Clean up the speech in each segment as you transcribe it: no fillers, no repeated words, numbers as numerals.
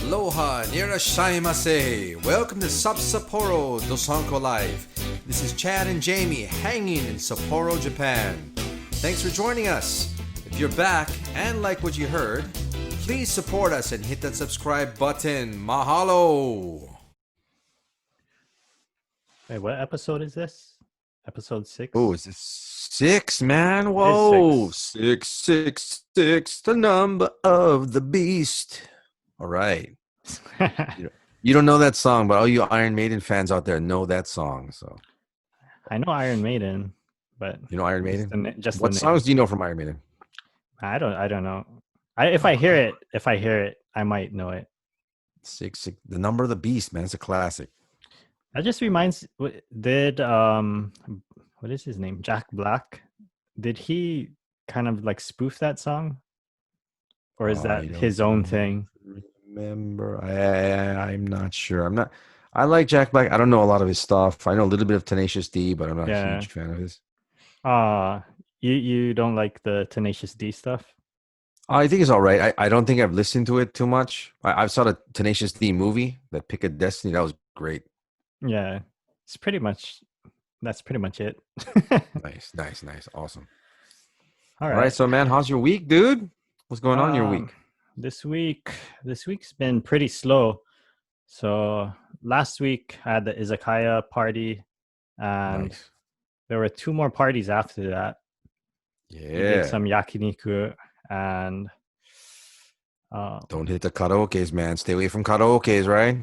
Aloha, nirashaimase. Welcome to Sup-Sapporo, Dosanko Live. This is Chad and Jamie hanging in Sapporo, Japan. Thanks for joining us. If you're back and like what you heard, please support us and hit that subscribe button. Mahalo. Wait, what episode is this? Episode 6? Oh, is this 6, man? Whoa. 666, the number of the beast. All right. You don't know that song, but all you Iron Maiden fans out there know that song. So I know Iron Maiden, but you know Iron Maiden. What songs do you know from Iron Maiden? I don't know. If I hear it, I might know it. 6, the number of the beast, man. It's a classic. That just reminds. Did what is his name? Jack Black. Did he kind of like spoof that song, or is that his own thing? Remember, I'm not sure. I like Jack Black. I don't know a lot of his stuff. I know a little bit of Tenacious D, but I'm not a huge fan of his. You don't like the Tenacious D stuff? I think it's all right. I don't think I've listened to it too much. I saw the Tenacious D movie, that Pick of Destiny. That was great. Yeah, that's pretty much it. Nice. Awesome. All right. So, man, how's your week, dude? What's going on in your week? This week's been pretty slow. So last week I had the izakaya party, and there were 2 more parties after that. Yeah. We did some yakiniku, and don't hit the karaoke's, man. Stay away from karaoke's, right?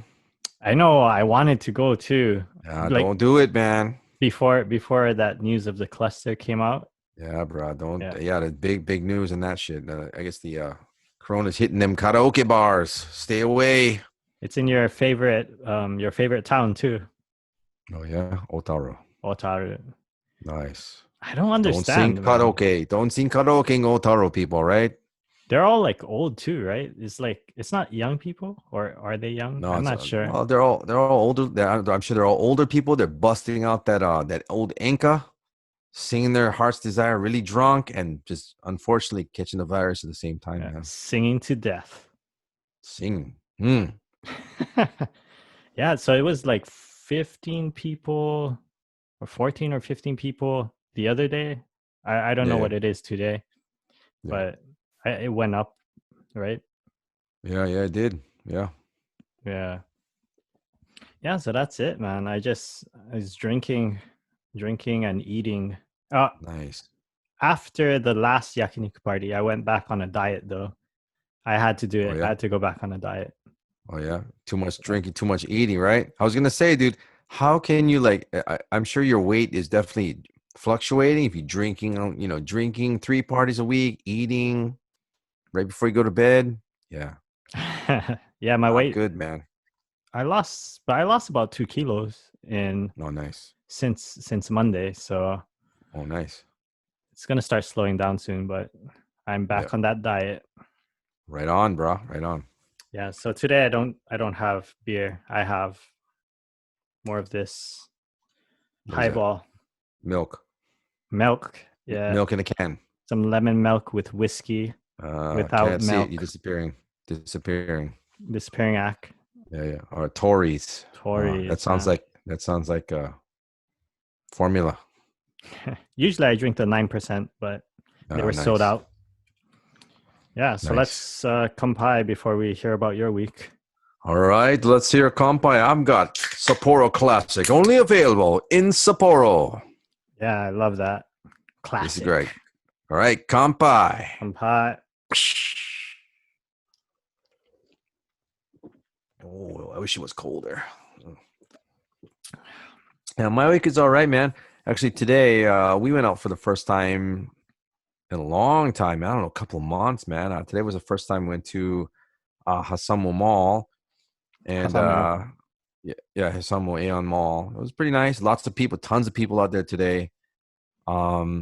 I know. I wanted to go too. Don't do it, man. Before that news of the cluster came out. Yeah, bro. Don't. Yeah, the big news and that shit. I guess the Corona's hitting them karaoke bars. Stay away. It's in your favorite town too. Oh yeah, Otaru. Nice. I don't understand. Don't sing karaoke in Otaru, people. Right? They're all like old too, right? It's not young people, or are they young? No, I'm not sure. Well, they're all older. I'm sure they're all older people. They're busting out that old enka, singing their heart's desire, really drunk, and just unfortunately catching the virus at the same time. Yeah, singing to death. Singing. Yeah, so it was like 15 people, or 14 or 15 people the other day. I don't know what it is today, but it went up, right? Yeah, it did. Yeah. So that's it, man. I was drinking and eating. Nice. After the last yakiniku party, I went back on a diet though. I had to do it. I had to go back on a diet. Oh yeah, too much drinking, too much eating, right? I was gonna say, dude, how can you I'm sure your weight is definitely fluctuating if you're drinking 3 parties a week, eating right before you go to bed. Yeah. Yeah, my weight. Good, man. I lost about 2 kilos since Monday. So. Oh, nice. It's gonna start slowing down soon, but I'm back on that diet. Right on, bro. Right on. Yeah. So today I don't have beer. I have more of this highball. Milk. Yeah. Milk in a can. Some lemon milk with whiskey. Without can't milk. See it. You're disappearing. Disappearing act. Yeah. Or Tories. That sounds like a formula. Usually I drink the 9%, but they were sold out. Yeah, so let's kampai before we hear about your week. All right, let's hear kampai. I've got Sapporo Classic, only available in Sapporo. Yeah, I love that. Classic. This is great. All right, kampai. Kampai. Oh, I wish it was colder. Yeah, my week is all right, man. Actually, today we went out for the first time in a long time. I don't know, a couple of months, man. Today was the first time we went to Hasamo Mall, and Hasamo Aeon Mall. It was pretty nice. Lots of people, tons of people out there today. Got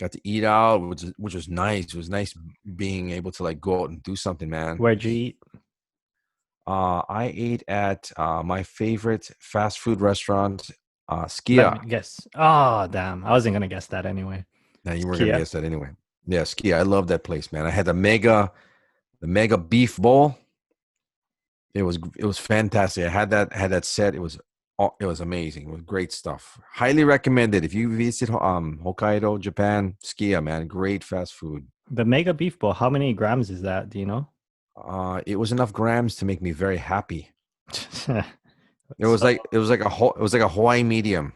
to eat out, which was nice. It was nice being able to go out and do something, man. Where'd you eat? I ate at my favorite fast food restaurant. Skia. Guess. Oh, damn. I wasn't going to guess that anyway. No, you weren't going to guess that anyway. Yeah, Skia. I love that place, man. I had the mega beef bowl. it was fantastic. I had that set. It was amazing. It was great stuff. Highly recommended if you visit Hokkaido, Japan. Skiya, man, great fast food. The mega beef bowl, how many grams is that? Do you know? It was enough grams to make me very happy. It was So, like it was like a Hawaii medium.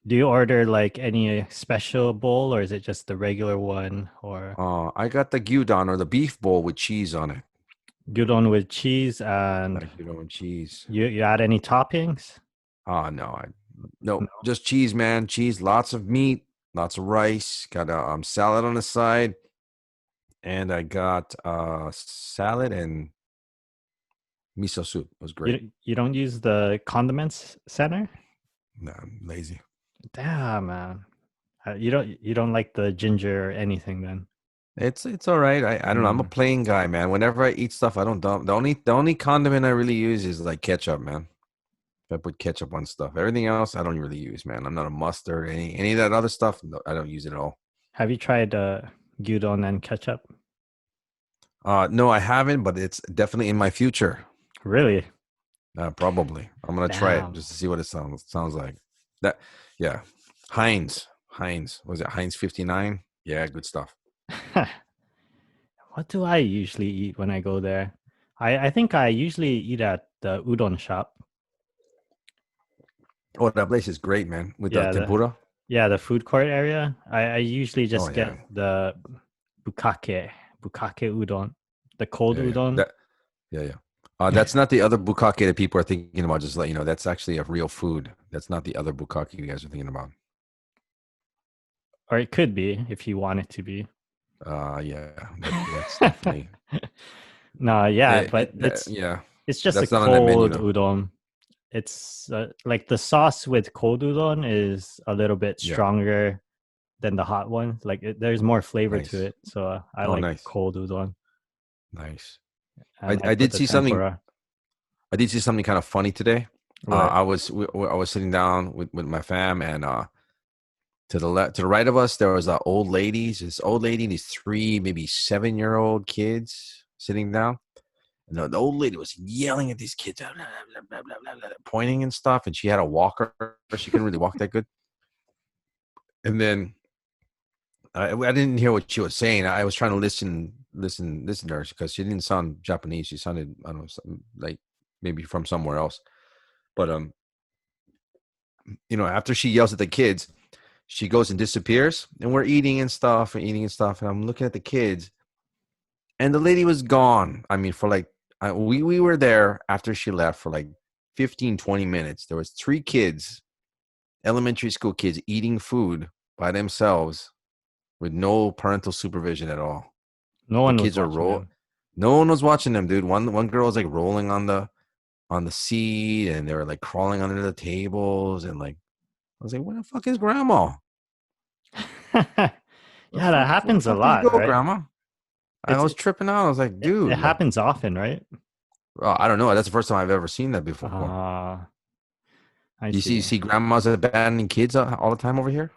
do you order like any special bowl, or is it just the regular one, or I got the gyudon or the beef bowl with cheese on it. gyudon with cheese, and Like gyudon with cheese. you add any toppings? No, no, No. just cheese, man. Cheese, lots of meat, lots of rice. Got a salad on the side, and I got salad and miso soup. It was great. You don't use the condiments center? Nah, I'm lazy. Damn, man. You don't like the ginger or anything then? It's all right. I don't know. I'm a Mm. plain guy, man. Whenever I eat stuff, I don't dump. The only condiment I really use is like ketchup, man. If I put ketchup on stuff, everything else I don't really use, man. I'm not a mustard, any of that other stuff. No, I don't use it at all. Have you tried gyudon and ketchup? No, I haven't, but it's definitely in my future. Really? Probably. I'm gonna try it Damn. just to see what it sounds like. That, yeah. Heinz. Was it Heinz 59? Yeah, good stuff. What do I usually eat when I go there? I think I usually eat at the udon shop. Oh, that place is great, man. With the Yeah, tempura. the food court area. I usually Oh just yeah, get the bukake udon, the cold yeah, yeah. udon. Yeah. That's not the other bukkake that people are thinking about. Just let you know, that's actually a real food. That's not the other bukkake you guys are thinking about. Or it could be if you want it to be. Yeah, that's definitely. No, yeah, but Yeah, it's just a that's not on that menu cold though. udon. It's like the sauce with cold udon is a little bit Yeah, stronger than the hot one. Like there's more flavor to nice. it, so I Oh, like nice, cold udon, nice. I and I I put did the see something. tempura. I did see something kind of funny today. What? I was sitting down with my fam, and to the right of us there was old ladies. This old lady and these three maybe 7-year-old kids sitting down. And the old lady was yelling at these kids, blah, blah, blah, blah, blah, blah, pointing and stuff. And she had a walker. She couldn't really walk that good. And then I didn't hear what she was saying. I was trying to listen to her because she didn't sound Japanese. She sounded, I don't know, like maybe from somewhere else. But after she yells at the kids, she goes and disappears. And we're eating and stuff. And I'm looking at the kids, and the lady was gone. I mean, for like we were there after she left for like 15, 20 minutes. There was three kids, elementary school kids, eating food by themselves with no parental supervision at all. No The one was kids are watching them. no one was watching them, dude. One girl was like rolling on the seat, and they were like crawling under the tables, and like I was like, where the fuck is grandma? Yeah, that Where the happens a fuck did you lot, go, right? grandma? I It's was tripping out. I was like, it dude, like, happens often, right? I don't know. That's the first time I've ever seen that before. Ah, I You see, see. you see grandmas abandoning kids all the time over here.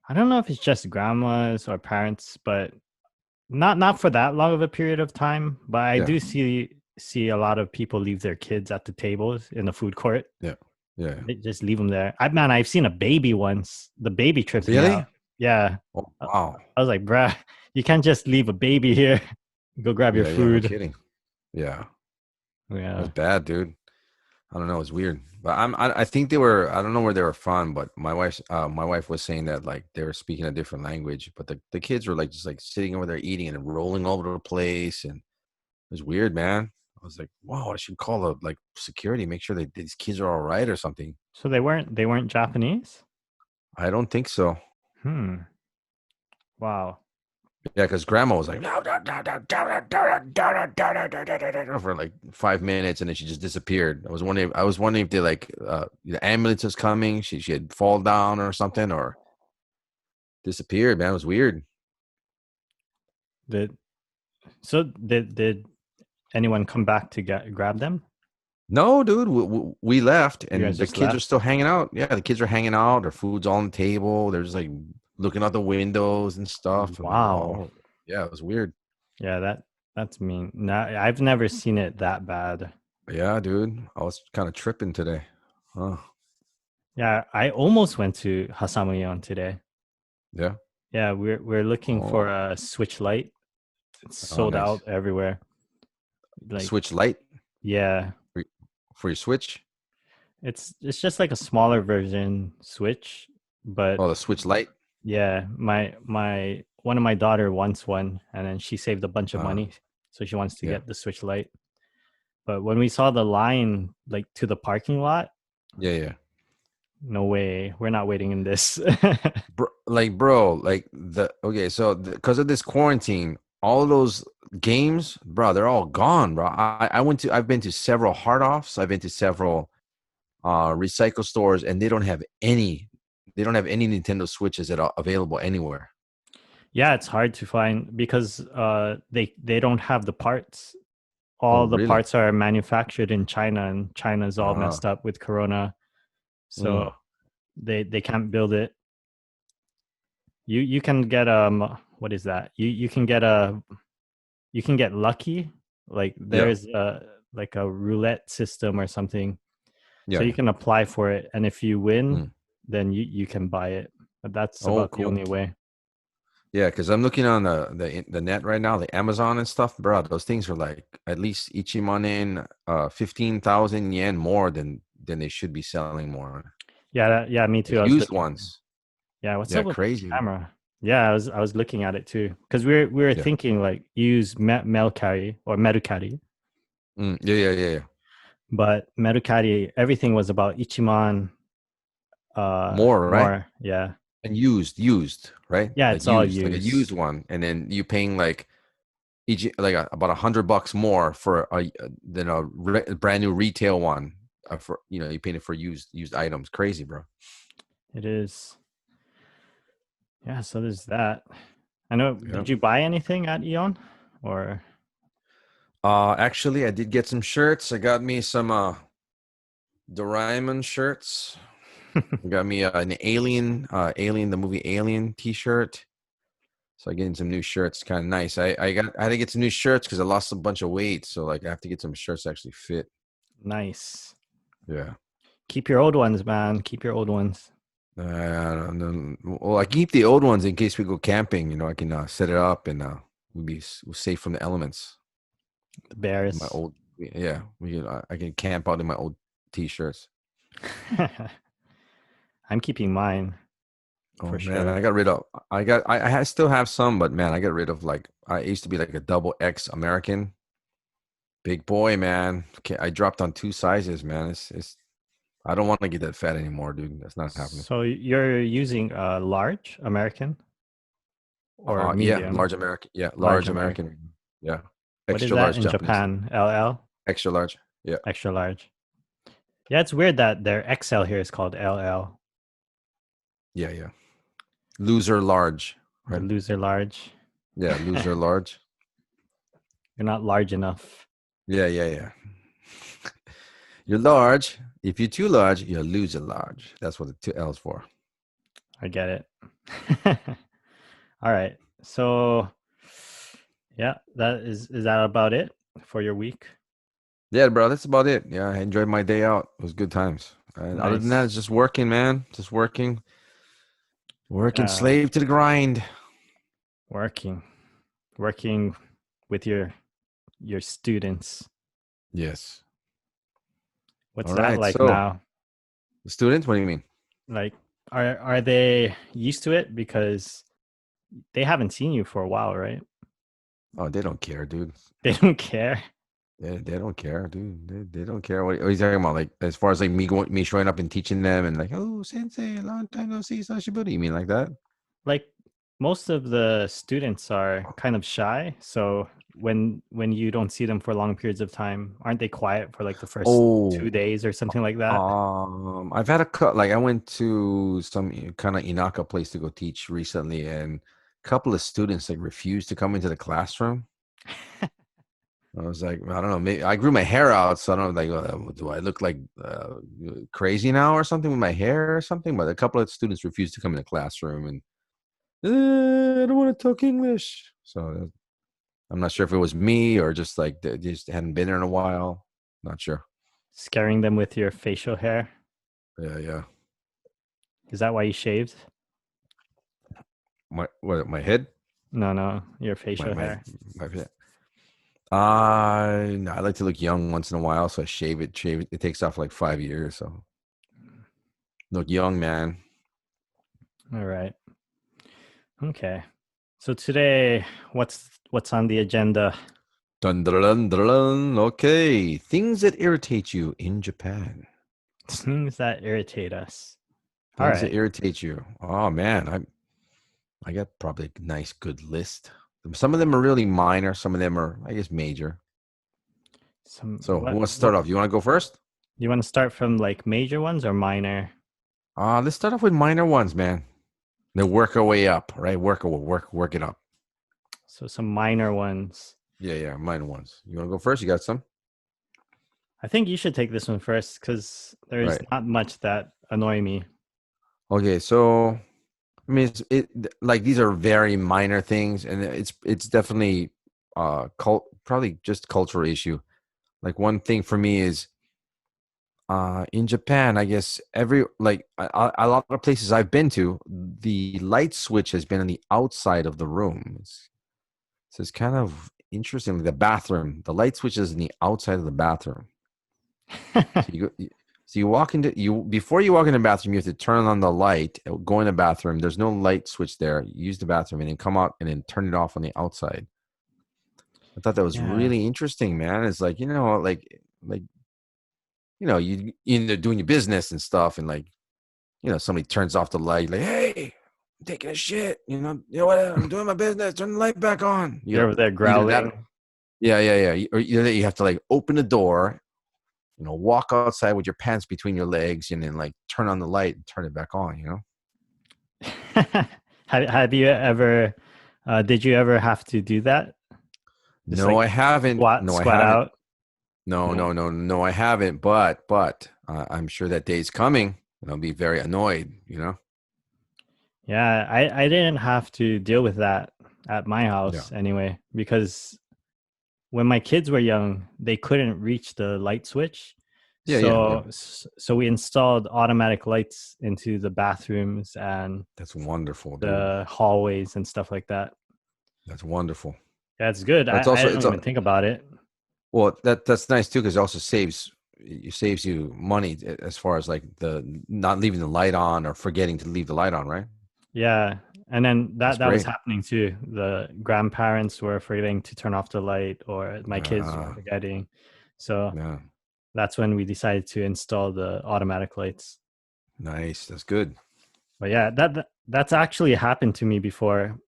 I don't know if it's just grandmas or parents, but not for that long of a period of time. But I Yeah, do see a lot of people leave their kids at the tables in the food court. yeah, yeah. They just leave them there. I've seen a baby once. The baby tripped me Really? out. Yeah. Oh, I wow. I was like, bruh, you can't just leave a baby here. Go grab your Yeah, no food. kidding. Yeah, that was Yeah. bad, dude. I don't know. It's weird, but I think they were. I don't know where they were from, but my wife was saying that like they were speaking a different language, but the kids were like just like sitting over there eating and rolling all over the place, and it was weird, man. I was like, wow, I should call like security, make sure that these kids are all right or something. So they weren't Japanese? I don't think so. Hmm. Wow. Yeah, because grandma was like for like 5 minutes, and then she just disappeared. I was wondering if they like the ambulance was coming. She had fall down or something, or disappeared. Man, it was weird. Did did anyone come back to grab them? No, dude, we left, You guys and the just kids are left? still hanging out. Yeah, the kids are hanging out. Their food's on the table. They're just like looking out the windows and stuff. I'm like, Wow. oh, yeah, it was weird. Yeah, that's mean. No, I've never seen it that bad. Yeah, dude. I was kind of tripping today. Huh. Yeah, I almost went to Hasamuyon today. Yeah. Yeah, we're looking for Oh, a Switch Lite. It's oh, sold nice. out everywhere. Like, Switch Lite yeah, for, for your Switch. it's just like a smaller version Switch, but Oh, the Switch Lite. yeah, my one of my daughter wants one, and then she saved a bunch of Uh, money, so she wants to yeah. get the Switch Lite. But when we saw the line like to the parking lot, Yeah, yeah. no way, we're not waiting in this. Bro, like the okay, so because of this quarantine, all those games, bro, they're all gone, bro. I've been to several hard offs, I've been to several recycle stores, and they don't have any Nintendo Switches that are available anywhere. Yeah, it's hard to find because they don't have the parts. Oh, All the really? parts are manufactured in China, and China's all Ah, messed up with Corona, mm, so they can't build it. You can get what is that? You can get lucky. Like yeah, there's a roulette system or something, so yeah, you yeah. can apply for it, and if you win, Mm. then you can buy it. But that's Oh, about the cool. only way. Yeah, because I'm looking on the net right now, the Amazon and stuff, bro. Those things are like at least Ichimanen, 15,000 yen more than they should be selling more. Yeah, yeah, me too. Like I was used looking. ones. Yeah, what's Yeah, up with this crazy. camera? Yeah, I was looking at it too because we were Yeah. thinking like use Melcari or Medukari, Yeah, yeah, yeah, yeah. but Medukari everything was about Ichiman More, right? more. Yeah, And used, right? yeah, Like it's all used, like a used used. one, and then you paying like each like about $100 more for a than a brand new retail one. For you paying it for used items. Crazy, bro. It is. Yeah, so there's that. I know. Yeah. Did you buy anything at Eon or? Actually, I did get some shirts. I got me some Doraemon shirts. I got me an Alien, the movie Alien T-shirt. So I getting some new shirts, kind of nice. I had to get some new shirts because I lost a bunch of weight. So like I have to get some shirts that actually fit. Nice. Yeah. Keep your old ones, man. Keep your old ones. Well, I keep the old ones in case we go camping. I can set it up and we'll safe from the elements. The My bears. old, yeah, I can camp out in my old T-shirts. I'm keeping mine Oh for man, sure. I still have some, but man, I got rid of like I used to be like a double X American big boy, man. Okay, I dropped on 2 sizes, man. It's I don't want to get that fat anymore, dude. That's not happening. So you're using a large American or Yeah, medium? large American. Yeah, Large large American. American. Yeah, What is extra that large in Japanese. Japan? LL? Extra large. Yeah, Extra large. Yeah, it's weird that their XL here is called LL. yeah, yeah. Loser large, The right? loser large. Yeah, loser large. You're not large enough. Yeah, yeah, yeah. You're large. If you're too large, you're loser large. That's what the two L's for. I get it. All right. So yeah, is that about it for your week? Yeah, bro, that's about it. Yeah, I enjoyed my day out. It was good times. And other than that, Nice. it's just working, man. Just working, Yeah, slave to the grind. working. Working with your students. Yes. What's All that right. like So, now? the students, what do you mean? Like are they used to it because they haven't seen you for a while, right? Oh, they don't care, dude. They don't care. They don't care, dude. They don't care. What are you talking about? Like, as far as like me showing up and teaching them and like, oh, sensei, long time no see, Sashiburi. You mean like that? Like most of the students are kind of shy, so when you don't see them for long periods of time, aren't they quiet for like the first Oh, 2 days or something like that? I've had a cut. Like, I went to some kind of Inaka place to go teach recently, and a couple of students like refused to come into the classroom. I was like, I don't know. Maybe I grew my hair out, so I don't know. Like, do I look like crazy now or something with my hair or something? But a couple of students refused to come in the classroom, and I don't want to talk English. So I'm not sure if it was me or just like they just hadn't been there in a while. Not sure. Scaring them with your facial hair. Yeah, yeah. Is that why you shaved? My head? No, your My facial my hair. my head. No, I like to look young once in a while, so I shave it. Shave it. It takes off like 5 years, so look young, man. All right. Okay. So today, what's on the agenda? Dun, dun, dun, dun, dun. Okay, things that irritate you in Japan. Things that irritate us. All Things that right. irritate you. Oh man, I got probably a nice good list. Some of them are really minor. Some of them are, I guess, major. Some So who wants to what start off? You want to go first? you want to start from like major ones or minor? Let's start off with minor ones, man. Then work our way up, right? Work it up. So some minor ones. Yeah, yeah, minor ones. You want to go first? You got some? I think you should take this one first because there's Right. not much that annoy me. Okay, so I mean, like these are very minor things, and it's definitely probably just cultural issue. Like one thing for me is in Japan, I guess a lot of places I've been to, the light switch has been on the outside of the room. So it's kind of interesting. Like the bathroom, the light switch is on the outside of the bathroom. So you walk into you before you walk in the bathroom, you have to turn on the light, go in the bathroom. There's no light switch there. You use the bathroom and then come out and then turn it off on the outside. I thought that was Yeah. really interesting, man. It's like, you're doing your business and stuff, and like, somebody turns off the light, like, hey, I'm taking a shit, what, I'm doing my business, turn the light back on. You're over there Either that, growling. yeah, yeah, yeah. Or either that you have to like open the door, walk outside with your pants between your legs and then like turn on the light and turn it back on. Have you ever did you ever have to do that? Just No, like I haven't. No, I squat haven't. out? No, No. no, no, no, I haven't. But I'm sure that day's coming and I'll be very annoyed. Yeah, I didn't have to deal with that at my Yeah. house anyway, because when my kids were young, they couldn't reach the light switch. Yeah, yeah, yeah. So we installed automatic lights into the bathrooms and That's wonderful, dude. the hallways and stuff like that. That's wonderful. Yeah, it's good. That's I also don't it's even think about it. well that's nice too because it saves you money as far as like the not leaving the light on or forgetting to leave the light on, right? Yeah. And then That's that was great. happening too. The grandparents were forgetting to turn off the light or my kids were Uh, forgetting. So yeah, that's when we decided to install the automatic lights. nice. That's good. But yeah, that's actually happened to me before.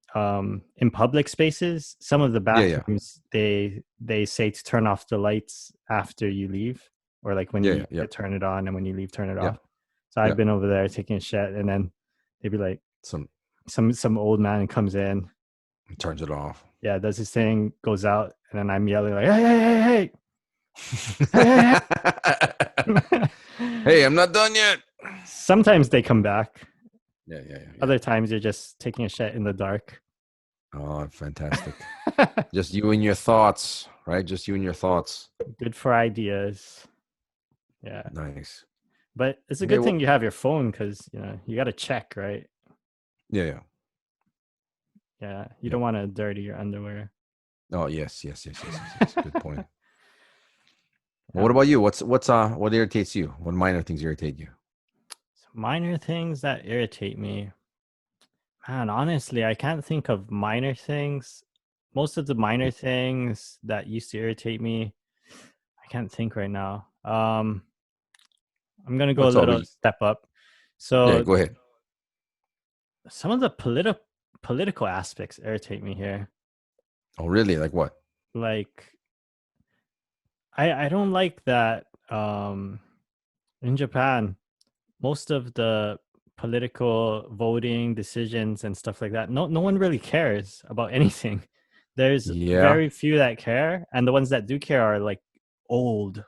In public spaces, some of the Yeah, yeah, bathrooms they say to turn off the lights after you leave, or like when yeah, you yeah, yeah, turn it on and when you leave, turn it yeah, off. So I've yeah. been over there taking a shit, and then they'd be like, Some some old man comes in, turns it off. yeah, does his thing, goes out, and then I'm yelling like, hey, hey. Hey, I'm not done yet. Sometimes they come back. Yeah, yeah, yeah, yeah. Other times you're just taking a shit in the dark. Oh, fantastic. Just you and your thoughts, right? Just you and your thoughts. Good for ideas. Yeah. Nice. But it's a Okay, good well, thing you have your phone because you got to check, right? yeah, yeah, Yeah, you yeah. don't want to dirty your underwear. Oh, yes, yes, yes, yes, yes, yes. Good point. Well, Yeah. what about you? What irritates you? What minor things irritate you? So minor things that irritate me. Man, honestly, I can't think of minor things. Most of the minor things that used to irritate me, I can't think right now. I'm gonna go a What's all little good? step up. Yeah, So go ahead. some of the political aspects irritate me here. Oh, really? Like what? Like I don't like that in Japan most of the political voting decisions and stuff like that, no one really cares about anything. There's Yeah. very few that care, and the ones that do care are like old.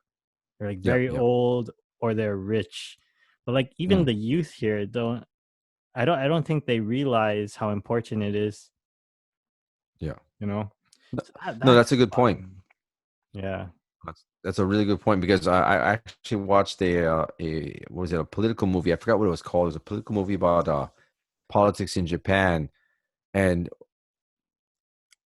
They're like Yep. very Yep. old or they're rich. But like even Mm, the youth here I don't think they realize how important it is, yeah. you know. No, So that, no, that that's can a good bother point. me. Yeah. That's a really good point because I actually watched a what was it, a political movie? I forgot what it was called. It was a political movie about politics in Japan. And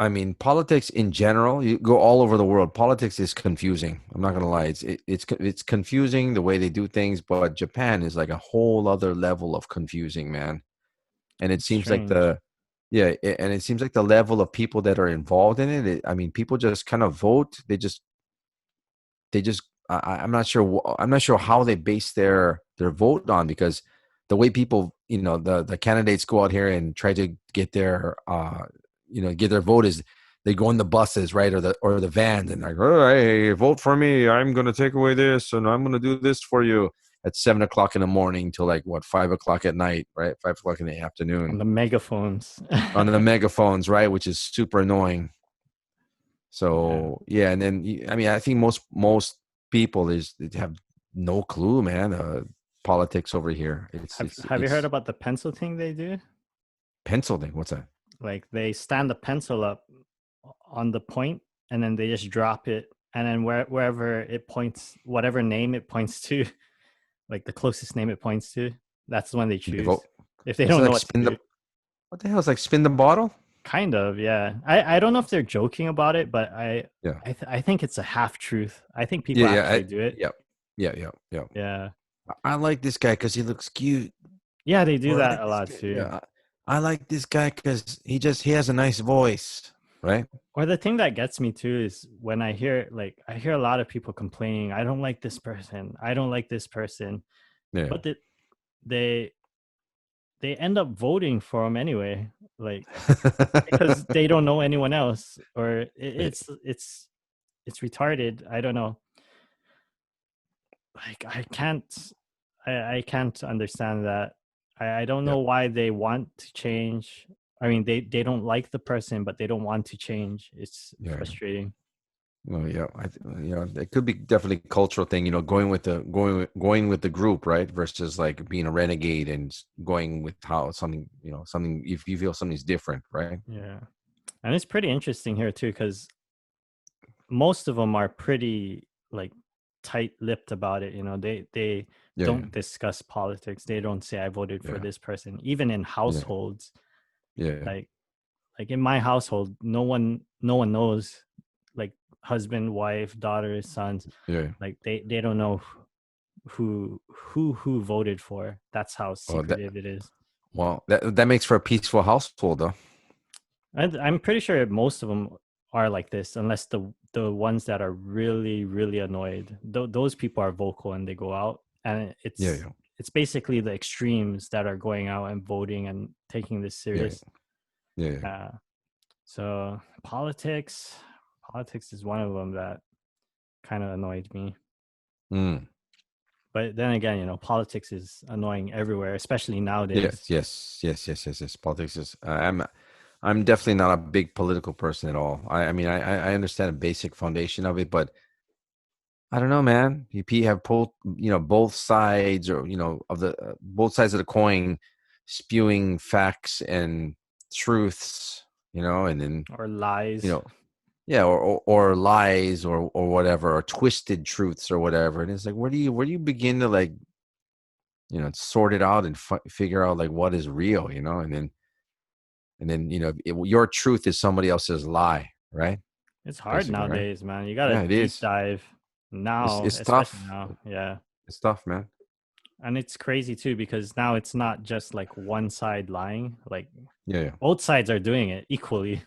I mean, politics in general, you go all over the world. Politics is confusing. I'm not gonna lie. It's confusing the way they do things, but Japan is like a whole other level of confusing, man. And it It's seems like strange. and it seems like the level of people that are involved in it. I mean, people just kind of vote. They just I'm not sure I'm not sure how they base their vote on, because the way people, the candidates go out here and try to get their get their vote is they go in the buses, right, or the vans, and like, oh, hey, vote for me, I'm going to take away this and I'm going to do this for you at 7 o'clock in the morning till like what, 5 o'clock at night, right, 5 o'clock in the On afternoon, the megaphones. on the megaphones, right, which is super annoying. Yeah. So yeah, and then I mean, I think most people they have no clue, man. Politics over here. It's it's Have you heard it's about the pencil thing they do? pencil thing. What's that? Like they stand the pencil up on the point and then they just drop it, and then wherever it points, whatever name it points to, like the closest name it points to, that's the one they They choose. vote. If they It's don't know like what to spin do. the. What the hell is like spin the bottle? Kind of, yeah. I don't know if they're joking about it, but Yeah, I think it's a half truth. I think people yeah, yeah, actually do it. yeah, yeah, yeah, yeah. Yeah. I like this guy because he looks cute. Yeah, they do Or I that like a this lot guy. too. Yeah, I like this guy because he has a nice voice, right? Or the thing that gets me too is when I hear a lot of people complaining, I don't like this person. I don't like this person. Yeah. But they they end up voting for him anyway. Like because they don't know anyone else, or it's retarded. I don't know. Like I can't understand that. I don't Yeah, know why they want to change. I mean, they don't like the person, but they don't want to change. It's yeah. frustrating. Well, yeah, it could be definitely a cultural thing, going with the group, right? Versus like being a renegade and going with how something, something, if you feel something's different, right? Yeah, and it's pretty interesting here too, because most of them are pretty like tight-lipped about it. They Yeah, yeah, don't discuss politics. They don't say I voted for yeah, this person. Even in yeah, households, yeah. like in my household, no one knows, like husband, wife, daughters, sons, Yeah. like they don't know who voted for. That's how Oh, secretive it is. that makes for a peaceful household, though. And I'm pretty sure most of them are like this, unless the ones that are really really annoyed. Those people are vocal and they go out, and Yeah, it's basically the extremes that are going out and voting and taking this yeah, serious. yeah, yeah. Uh, so politics is one of them that kind of annoyed me. Mm. But then again, politics is annoying everywhere, especially nowadays. Yes, yes, yes, yes, yes, yes. Politics is. I'm definitely not a big political person at all. I mean, I understand a basic foundation of it, but I don't know, man. You have both sides, or of the both sides of the coin, spewing facts and truths, and then Or you lies. know, yeah, or lies, or whatever, or twisted truths or whatever. And it's like, where do you begin to like, sort it out and figure out like what is real, and then your truth is somebody else's lie, right? It's hard Basically, right? nowadays, man. You gotta Yeah, it deep is. dive It's now, it's especially tough. now. Yeah. It's tough, man. And it's crazy too, because now it's not just like one side lying. Like Yeah, yeah. both sides are doing it equally.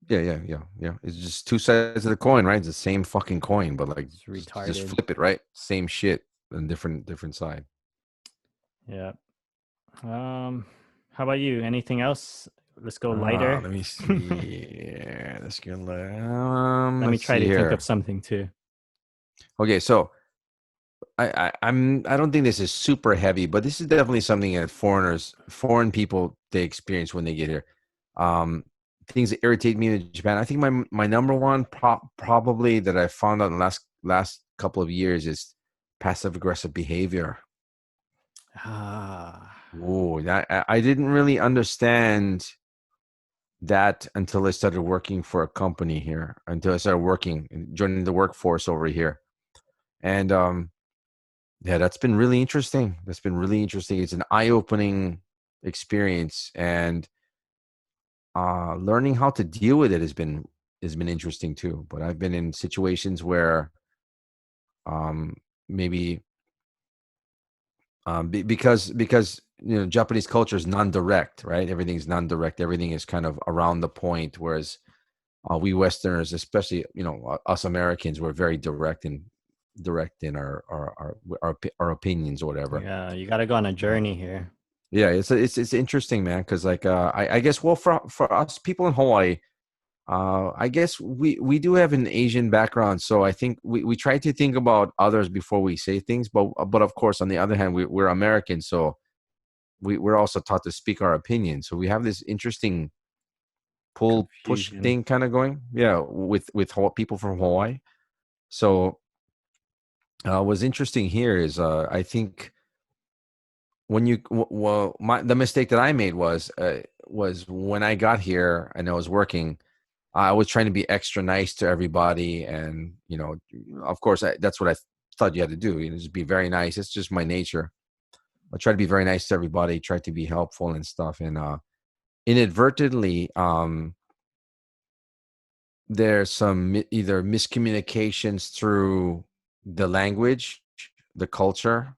Yeah, yeah, yeah, yeah. It's just two sides of the coin, right? It's the same fucking coin, but like It's just retarded. flip it, right? Same shit and different side. Yeah. How about you? Anything else? Let's go lighter. Let me see. Let me Let's try see to think of here. something too. Okay, so I don't think this is super heavy, but this is definitely something that foreign people, they experience when they get here. Um, Things that irritate me in Japan. I think my number one probably that I found out in the last couple of years is passive aggressive behavior. Ah, Oh, I didn't really understand that until I started working for a company here, until I started working and joining the workforce over here. And yeah, that's been really interesting. That's been really interesting. It's an eye-opening experience, and learning how to deal with it has been interesting too. But I've been in situations where um, maybe because Japanese culture is non-direct, right? Everything's non-direct. Everything is kind of around the point, whereas we Westerners, especially us Americans, we're very direct in our opinions or whatever. Yeah, you got to go on a Uh, journey here. yeah, it's interesting, man, because like I guess, well, for us people in Hawaii, I guess we do have an Asian background, so I think we try to think about others before we say things. But of course, on the other hand, we're Americans, so we're also taught to speak our opinion. So we have this interesting pull push Confusion. thing kind of going, yeah, with people from Hawaii. So what's interesting here is I think when well, the mistake that I made was when I got here and I was working. I was trying to be extra nice to everybody, and of course, that's what I thought you had to do. Just be very nice. It's just my nature. I try to be very nice to everybody. Try to be helpful and stuff. And inadvertently, there's some either miscommunications through the language, the culture,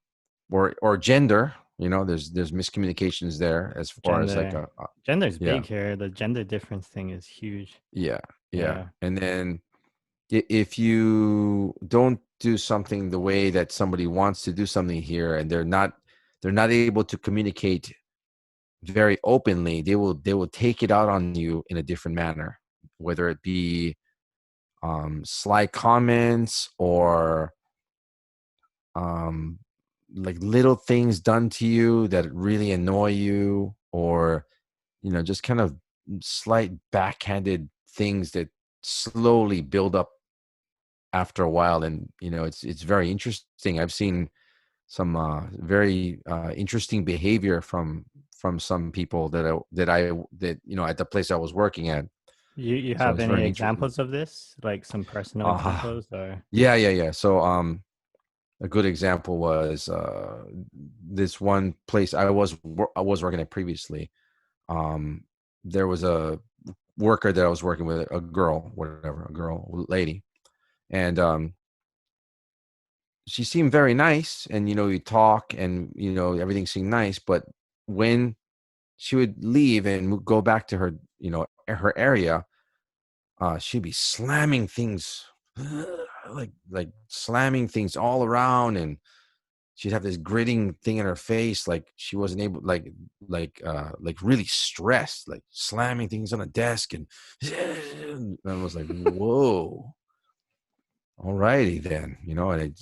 or gender. There's miscommunications there as far as like Gender. Gender's yeah, big here. The gender difference thing is huge. yeah, yeah. Yeah. And then if you don't do something the way that somebody wants to do something here, and they're not able to communicate very openly, they will take it out on you in a different manner, whether it be sly comments or um, like little things done to you that really annoy you, or just kind of slight backhanded things that slowly build up after a while. And it's very interesting. I've seen some very interesting behavior from some people that at the place I was working at. You So have it's any very interesting. examples of this? Like some personal uh examples or yeah. So a good example was this one place I was working at previously. um there was a worker that I was working with, a girl, whatever, a girl, lady. And she seemed very nice, and you talk, and everything seemed nice. But when she would leave and go back to her area, she'd be slamming things, like slamming things all around. And she'd have this gritting thing in her face, like she wasn't able, like really stressed, like slamming things on the desk. And I was like, whoa, all righty then. And it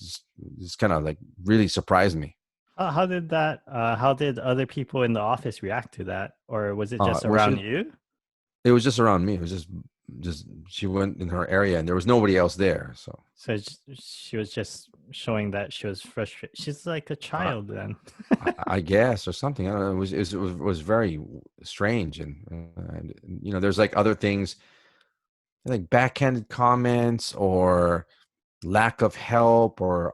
just kind of like really surprised me. how did other people in the office react to that? Or was it just Well, around you? it was just around me. It was just she went in her area, and there was nobody else there. So So she was just showing that she was frustrated. She's like a I, child then. I guess, or something. I don't know. It was very strange. And there's like other things, like backhanded comments or lack of help, or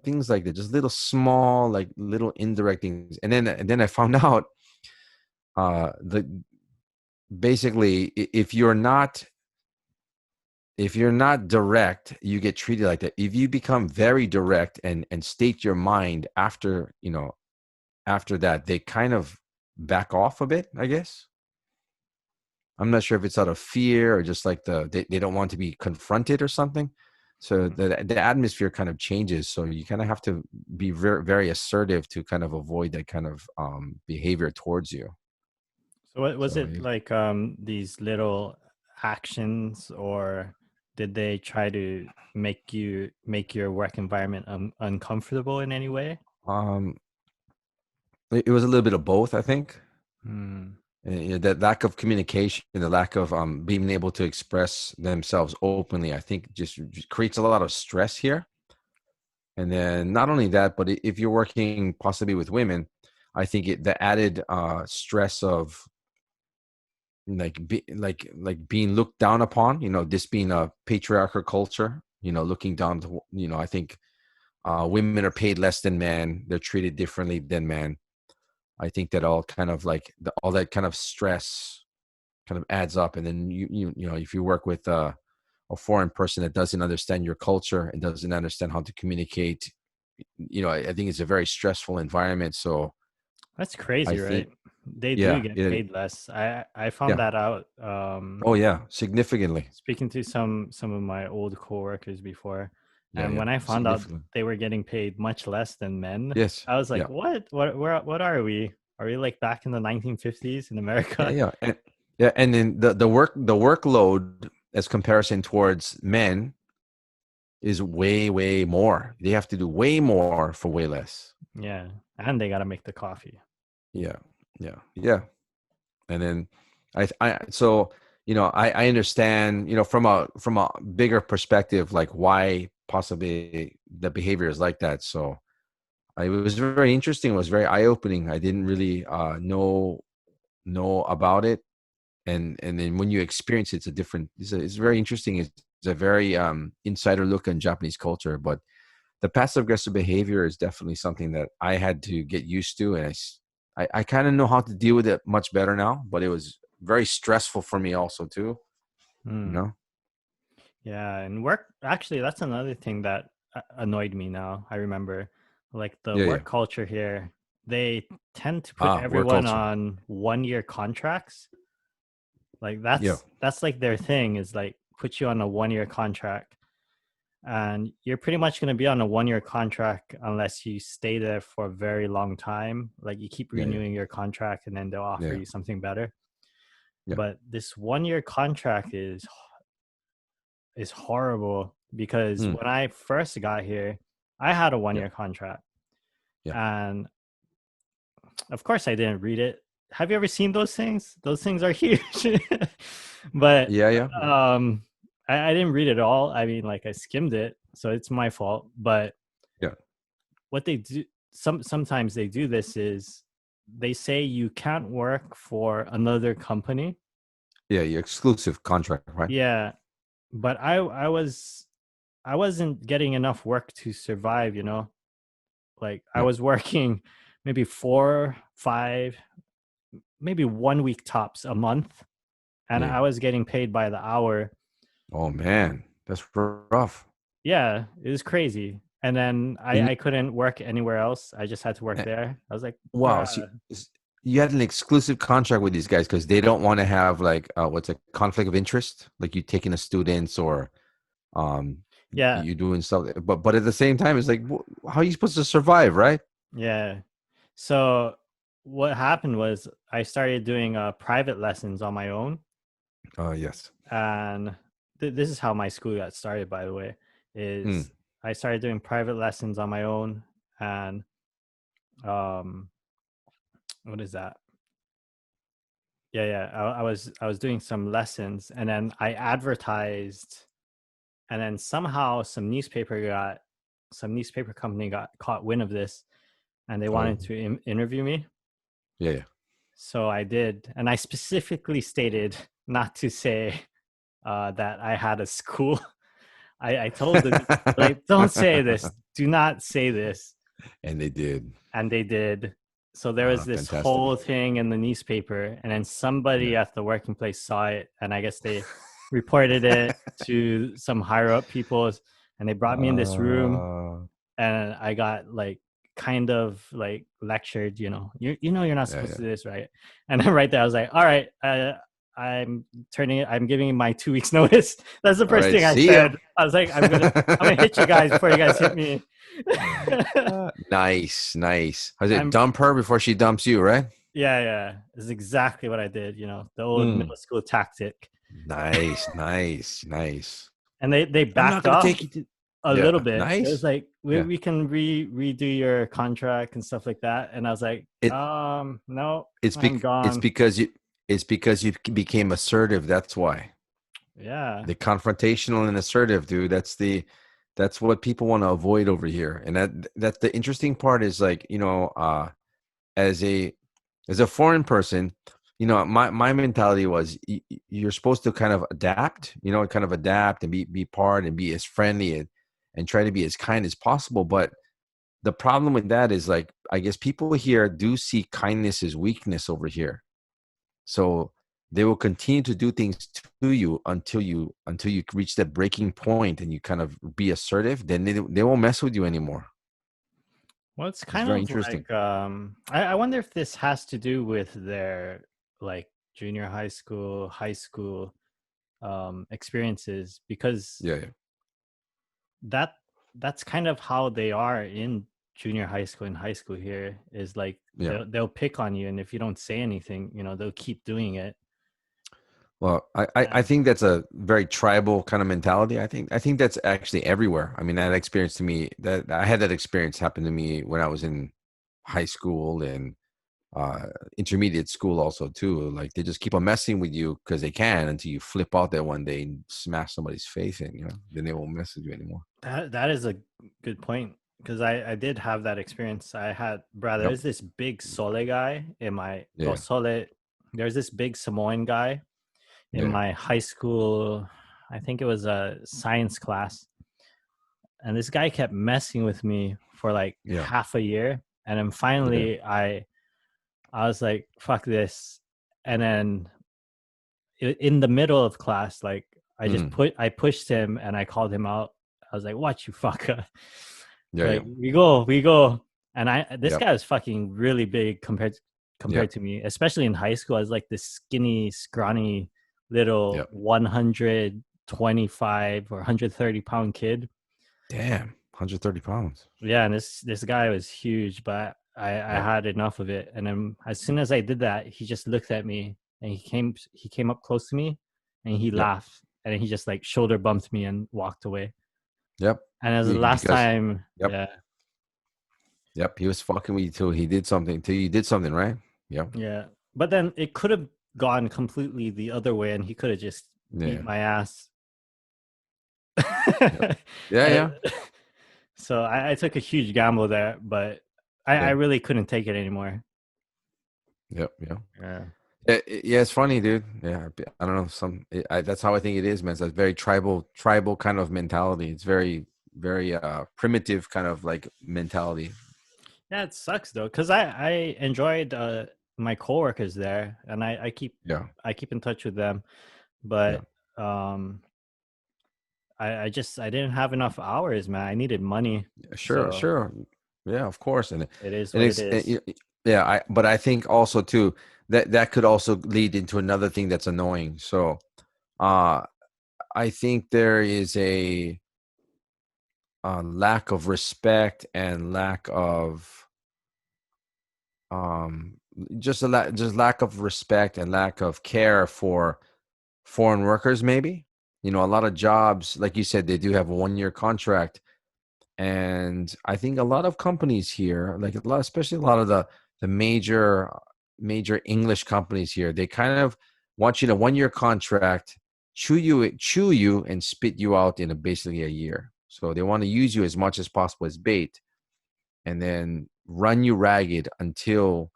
things like that. Just little small, like little indirect things. And then I found out the basically, if you're not direct, you get treated like that. If you become very direct and state your mind after that, they kind of back off a bit, I guess. I'm not sure if it's out of fear or just like they don't want to be confronted or something. So the atmosphere kind of changes. So you kind of have to be very, very assertive to kind of avoid that kind of behavior towards you. So what was So it like these little actions, or did they try to make your work environment uncomfortable in any way? um, it was a little bit of both, I think. Hmm. That lack of communication, the lack of being able to express themselves openly, I think just creates a lot of stress here. And then not only that, but if you're working possibly with women, I think the added stress of like being looked down upon, this being a patriarchal culture, looking down to, I think women are paid less than men, they're treated differently than men. I think that all kind of like all that kind of stress kind of adds up, and then if you work with a foreign person that doesn't understand your culture and doesn't understand how to communicate, I think it's a very stressful environment. So That's I crazy, right? think, They do yeah, get paid less. I found yeah. that out Oh yeah, significantly. speaking to some of my old coworkers before, Yeah, and yeah, when I found out significantly. they were getting paid much less than men, Yes, I was like, yeah, "What? What are we? Are we like back in the 1950s in yeah, America?" yeah, and then the workload as comparison towards men is way, way more. They have to do way more for way less. Yeah, and they got to make the coffee. Yeah, yeah, yeah. And then so I understand, from a bigger perspective, like why possibly the behavior is like that. So it was very interesting. It was very eye opening. I didn't really know about it, and then when you experience it, it's very interesting. It's a very insider look on Japanese culture. But the passive aggressive behavior is definitely something that I had to get used to, and I kind of know how to deal with it much better now. But it was very stressful for me also too. You Hmm. know? Yeah, and work actually that's another thing that annoyed me now. I remember like the Yeah, yeah. work culture here, they tend to put Work everyone culture. on 1-year contracts. Like Yeah, that's like their thing is like put you on a 1-year contract and you're pretty much going to be on a 1-year contract unless you stay there for a very long time. Like you keep yeah, yeah, renewing your contract and then they'll offer yeah, you something better. yeah, But this 1-year contract is horrible because mm, when I first got here, I had a one yeah, year contract. yeah, And of course, I didn't read it. Have you ever seen those things? Those things are huge. But yeah, yeah, yeah, um, I didn't read it all. I mean, like I skimmed it, so it's my fault. But yeah. what they do, sometimes they do this is they say you can't work for another company. Yeah, your exclusive contract, right? Yeah, but I wasn't getting enough work to survive, you know. Like I Yeah, was working maybe 4, 5, maybe 1 week tops a month, and yeah. I was getting paid by the hour. Oh man, that's rough. Yeah, it was crazy. And then And I couldn't work anywhere else. I just had to work uh, there. I was like, wow, so bruh. you had an exclusive contract with these guys because they don't want to have like what's a conflict of interest, like you taking the students or um Yeah, you doing stuff. But at the same time, it's like, how are you supposed to survive, right? yeah. So what happened was I started doing private lessons on my own, Yes. and this is how my school got started. By the way, Mm, is I started doing private lessons on my own, and um what is that, yeah, I was doing some lessons and then I advertised, and then somehow some newspaper company got caught wind of this and they oh, wanted to interview me. yeah, yeah. So I did, and I specifically stated not to say that I had a school. I told them, like, don't say this, do not say this. And they did. And they did. So there was this Fantastic. whole thing in the newspaper, and then somebody Yeah. at the working place saw it, and I guess they reported it to some higher up people, and they brought me in this room, Uh, and I got like kind of like lectured, you know you're not yeah, supposed to yeah. do this, right? And then right there, I was like, all right, I'm giving my 2 weeks notice. That's the All first right. thing I See ya. said. I was like, I'm gonna hit you guys before you guys hit me. Nice, nice. I said, I'm dump her before she dumps you, right? Yeah, yeah. It's exactly what I did, the old Mm. middle school tactic. Nice, nice, nice. And they I'm not backed gonna off take you to. a little Yeah, bit. It was nice. like Yeah. we can redo your contract and stuff like that. And I was like, It no, it's I'm it's gone. because you became assertive. That's why. Yeah. The confrontational and assertive, dude. That's what people want to avoid over here. And that's the interesting part is like, as a foreign person, my mentality was you're supposed to kind of adapt, kind of adapt and be part and be as friendly and try to be as kind as possible. But the problem with that is, like, I guess people here do see kindness as weakness over here. So they will continue to do things to you until you reach that breaking point and you kind of be assertive. Then they won't mess with you anymore. Well, it's It's kind very of interesting. like I wonder if this has to do with their like junior high school experiences, because Yeah, yeah, that that's kind of how they are in junior high school and high school here, is like yeah. they'll pick on you, and if you don't say anything, they'll keep doing it. Well, I And think that's a very tribal kind of mentality. I think that's actually everywhere. I mean, that experience to me, that I had that experience happen to me when I was in high school and uh intermediate school also too. Like, they just keep on messing with you because they can, until you flip out there one day and smash somebody's face in. Then they won't mess with you anymore. that is a good point, because I did have that experience. I had, brother, Yep. there's this big Sole guy in my Yeah. Sole. There's this big Samoan guy in Yeah. my high school. I think it was a science class, and this guy kept messing with me for like Yeah. half a year, and then Yeah. finally I was like, fuck this. And then in the middle of class, like Mm. I pushed him and I called him out. I was like, "What, you fucker!" Yeah. Like, Yeah. we go. And this Yep. guy was fucking really big Yep. compared to me, especially in high school. I was like this skinny, scrawny little Yep. 125 or 130 pound kid. Damn. 130 pounds. Yeah, and this guy was huge, but I Yep. had enough of it. And then as soon as I did that, he just looked at me, and he came up close to me, and he Yep. laughed, and then he just like shoulder bumped me and walked away. Yep. And as the last Because time, yep. yeah, Yep. He was fucking with you till he did something. Till you did something, right? Yep. yeah. But then it could have gone completely the other way, and he could have just beat Yeah. my ass. Yep. Yeah. And Yeah. so I took a huge gamble there, but I Yeah. really couldn't take it anymore. Yep. Yeah. Yeah. Yeah, it's funny, dude. Yeah, I don't know. That's how I think it is, man. It's a very tribal kind of mentality. It's very, very primitive kind of like mentality. Yeah, it sucks though, because I enjoyed my coworkers there, and Yeah, I keep in touch with them, yeah, but um I didn't have enough hours, man. I needed money, yeah, sure, so sure. Yeah, of course, and it is and what it it's is. yeah. But I think also too that could also lead into another thing that's annoying. So, uh, I think there is a lack of respect and lack of um just lack of respect and lack of care for foreign workers. Maybe, a lot of jobs, like you said, they do have a 1-year contract. And I think a lot of companies here, like a lot, especially a lot of the major English companies here, they kind of want you to 1-year contract, chew you and spit you out in basically a year. So they want to use you as much as possible as bait, and then run you ragged until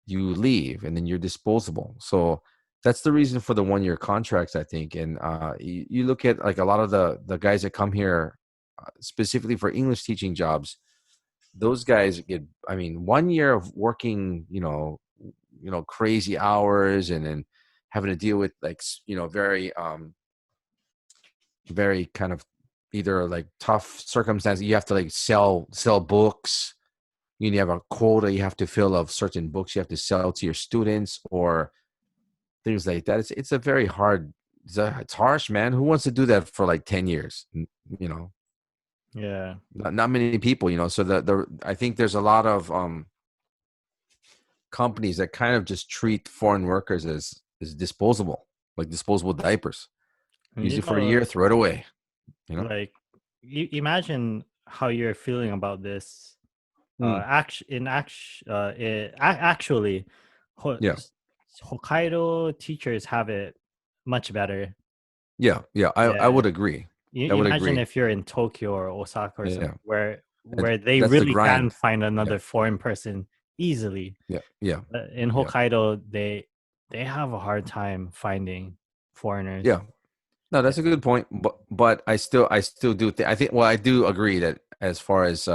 you leave, and then you're disposable. So that's the reason for the 1-year contracts, I think. And you look at like a lot of the guys that come here specifically for English teaching jobs. Those guys get, I mean, 1 year of working, crazy hours, and then having to deal with like very kind of either like tough circumstances. You have to like sell books. You have a quota you have to fill of certain books you have to sell to your students, or things like that. It's a very hard. It's harsh, man. Who wants to do that for like 10 years? You know, Yeah. not many people. So I think there's a lot of companies that kind of just treat foreign workers as disposable, like disposable diapers. And Use it for a year, throw it away. You know? like, imagine how you're feeling about this. Mm. Actually, Yeah, Hokkaido teachers have it much better. yeah, yeah. I Yeah. would agree. You I would imagine agree. if you're in Tokyo or Osaka or Yeah, something, where and they that's the really can grind. find Yeah, another foreign person easily. yeah, yeah, In yeah, Hokkaido, they have a hard time finding foreigners. Yeah. No, that's a good point. But I still do think, I do agree that as far as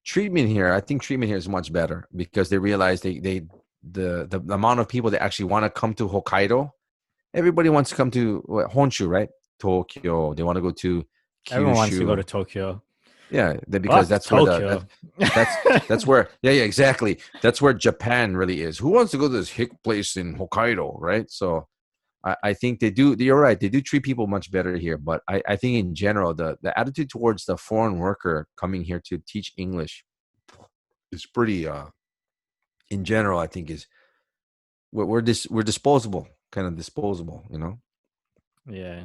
treatment here, I think treatment here is much better because they realize the amount of people that actually want to come to Hokkaido. Everybody wants to come to Honshu, right? Tokyo. They want to go to Everyone wants to go Kyushu. to Tokyo. Yeah, because Fuck that's where Tokyo. that's that's where exactly. That's where Japan really is. Who wants to go to this hick place in Hokkaido, right? So I think they do. You're right. They do treat people much better here. But I think in general, the attitude towards the foreign worker coming here to teach English is pretty. In general, I think is we're disposable, kind of disposable. You know. Yeah.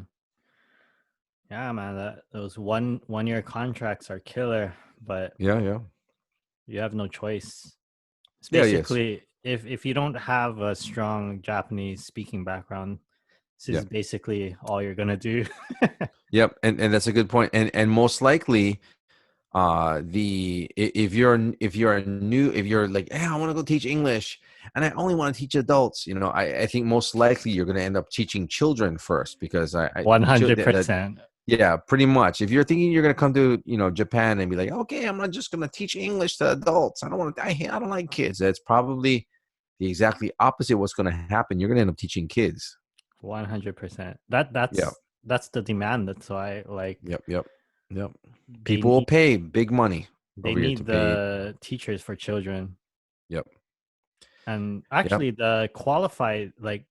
Yeah, man, those one year contracts are killer, but Yeah. Yeah. you have no choice. It's Yeah. Yes. basically if you don't have a strong Japanese speaking background, this Yeah. is basically all you're gonna do. Yep. And that's a good point. And most likely, if you're like, hey, I want to go teach English and I only want to teach adults, I think most likely you're going to end up teaching children first because that 100%. yeah, pretty much. If you're thinking you're going to come to Japan and be like, okay, I'm not just going to teach English to adults, I don't like kids. That's probably the exactly opposite what's going to happen. You're going to end up teaching kids. 100%. Yeah. That's the demand. That's why like Yep. they People will need pay big money they over here to need pay. the teachers for children. Yep. And Yep. actually the qualified like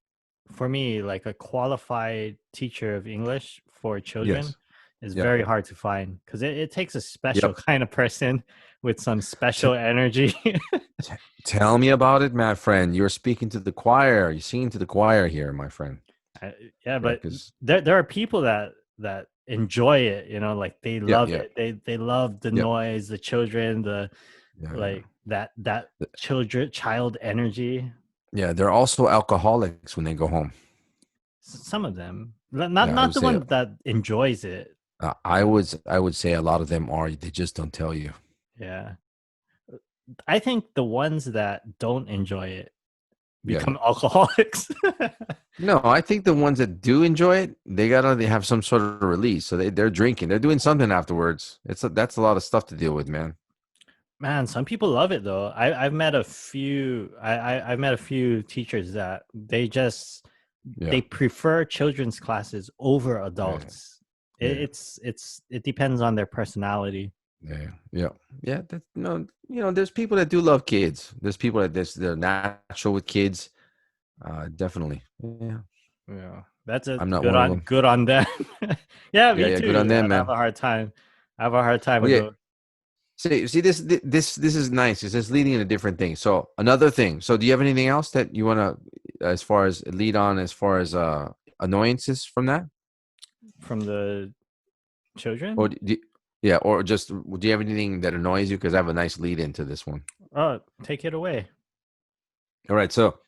for me like a qualified teacher of English for children Yes. is Yep. very hard to find because it takes a special Yep. kind of person with some special energy. Tell me about it, my friend. You're speaking to the choir. You're singing to the choir here, my friend. I- yeah, Yeah, but because there are people that enjoy it, like they yeah, love yeah, it. They love the yeah, noise, the children, the yeah, yeah. like that Th- child energy. Yeah, they're also alcoholics when they go home. Some of them, not Yeah, I not would the say one that enjoys it. I would say a lot of them are. They just don't tell you. Yeah, I think the ones that don't enjoy it Yeah. become alcoholics. No, I think the ones that do enjoy it, they have some sort of release. So they're drinking. They're doing something afterwards. That's a lot of stuff to deal with, man. Man, some people love it though. I've met a few. I've met a few teachers that Yeah. they prefer children's classes over Yeah. adults. Yeah. It depends on their personality. Yeah, yeah, yeah. That no, there's people that do love kids. There's people they're natural with kids. Definitely. Yeah, Yeah, that's a I'm not one of them. good on them. Yeah, Yeah, me yeah. Good on too. them, I'd have man. a hard time. I have a hard time with Okay. those. See, this is nice. It's just leading into different things. So another thing. So do you have anything else that you want to, as far as lead on, as far as annoyances from that, From the or children. yeah, or just do you have anything that annoys you? Because I have a nice lead into this one. Oh, take it away. All right, so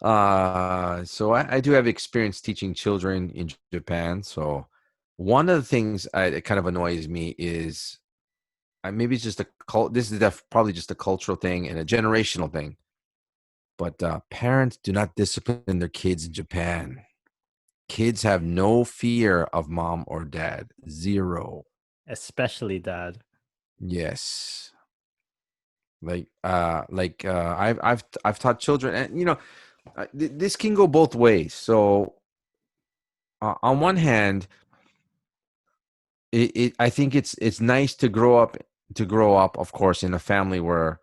I do have experience teaching children in Japan. So one of the things that kind of annoys me is maybe it's just a cult. This is probably just a cultural thing and a generational thing. But parents do not discipline their kids in Japan. Kids have no fear of mom or dad. Zero. Especially dad. Yes. I've taught children, and this can go both ways. So on one hand, I think it's nice to grow up, of course, in a family where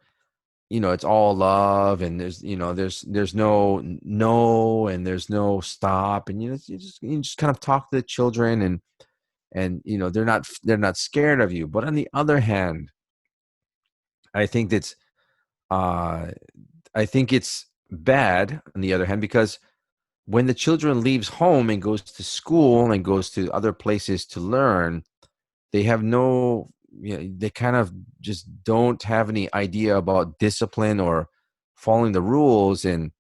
it's all love and there's no and there's no stop, and you just kind of talk to the children, and they're not scared of you. But on the other hand, I think that's uh I think it's bad on the other hand, because when the children leaves home and goes to school and goes to other places to learn, they have no they kind of just don't have any idea about discipline or following the rules. And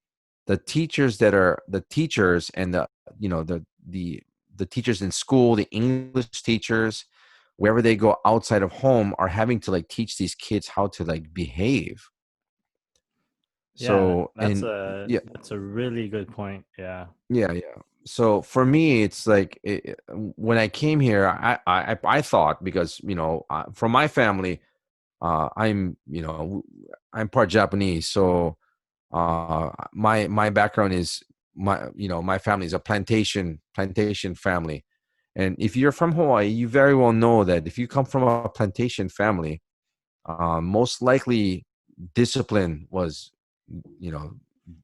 the teachers and the teachers in school, the English teachers, wherever they go outside of home, are having to like teach these kids how to like behave. Yeah, So, and yeah, that's a really good point. Yeah. yeah. So for me, it's like when I came here, I thought, because from my family, I'm part Japanese, so my background is my family is a plantation family. And if you're from Hawaii, you very well know that if you come from a plantation family, most likely discipline was, you know,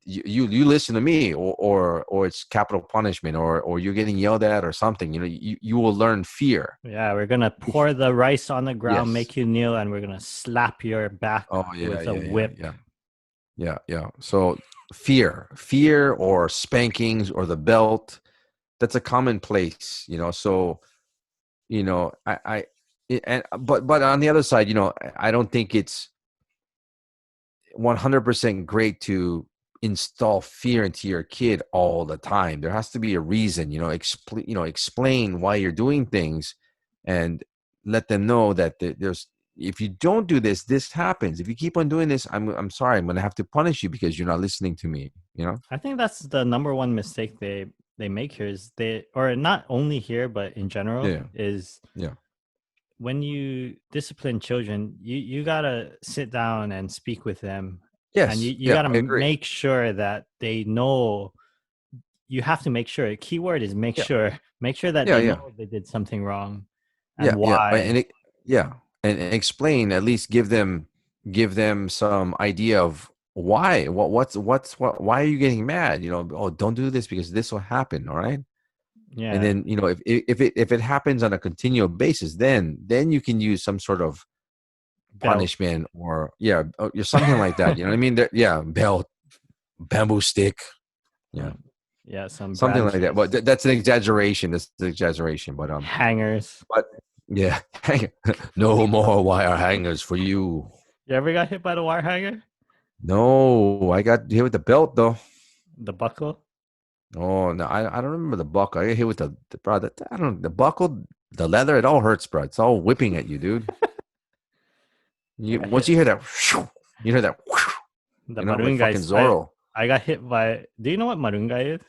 you listen to me, or it's capital punishment, or you're getting yelled at or something. You will learn fear. Yeah, we're gonna If pour the rice on the ground, Yes. make you kneel, and we're gonna slap your back Oh, yeah, with a yeah, yeah, whip. yeah. Yeah. So fear or spankings or the belt, that's a commonplace, so, but on the other side, I don't think it's 100% great to install fear into your kid all the time. There has to be a reason, explain why you're doing things, and let them know that there's if you don't do this, this happens. If you keep on doing this, I'm sorry, I'm going to have to punish you because you're not listening to me. I think that's the number one mistake they make here is or not only here but in general, Yeah. is Yeah. when you discipline children, you gotta sit down and speak with them, and Yes. you Yeah, gotta I agree. make sure that they know. You have to make sure. Keyword is make Yeah. sure. Make sure that Yeah. they Yeah. know they did something wrong and Yeah. why. Yeah, and explain, at least give them some idea of why. Why are you getting mad? Oh, don't do this because this will happen. All right. And Yeah, then, if it happens on a continual basis, then you can use some sort of belt. punishment, or yeah, or something like that. You know what I mean? Yeah, belt, bamboo stick, yeah, Yeah, some something like that. But branches, that's an exaggeration. That's an exaggeration. hangers. But yeah, no more wire hangers for you. You ever got hit by the wire hanger? No, I got hit with the belt though. The buckle? Oh no, I don't remember the buckle. I got hit with the bro. I don't the buckle, the leather. It all hurts, bro. It's all whipping at you, dude. I You got once hit you hear that, you hear that, the like marungai. fucking Zorro. I got hit by. Do you know what marungai is?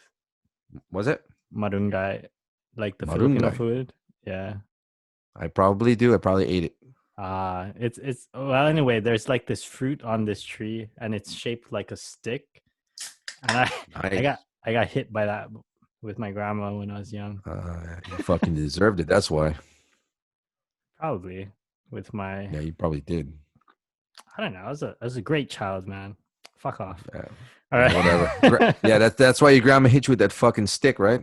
Was it Marungai, like the Filipino Marungai? food. Yeah. I probably do. I probably ate it. It's well, anyway, there's like this fruit on this tree and it's shaped like a stick. And I got Nice. I got hit by that with my grandma when I was young. You fucking deserved it. That's why. Probably with my Yeah, you probably did. I don't know. I was a great child, man. Fuck off. Yeah, All yeah, whatever. Yeah, right. that's why your grandma hit you with that fucking stick, right?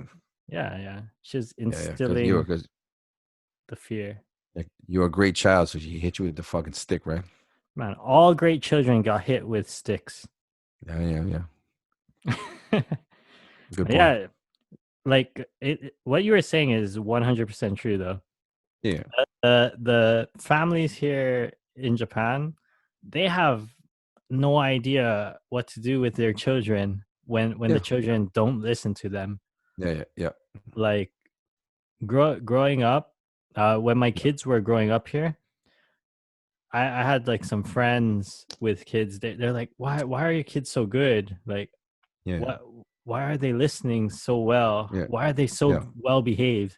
Yeah. She's Yeah, because you were instilling because the fear. you're a great child, so she hit you with the fucking stick, right? Man, all great children got hit with sticks. Yeah. Good point. Yeah, like what you were saying is 100% true though. Yeah, The families here in Japan, they have no idea what to do with their children when the yeah, children don't listen to them. yeah. Like growing up, when my Yeah. kids were growing up here, I had like some friends with kids. They're like, why are your kids so good? Like, Yeah, what why are they listening so well? yeah, Why are they so yeah, well behaved?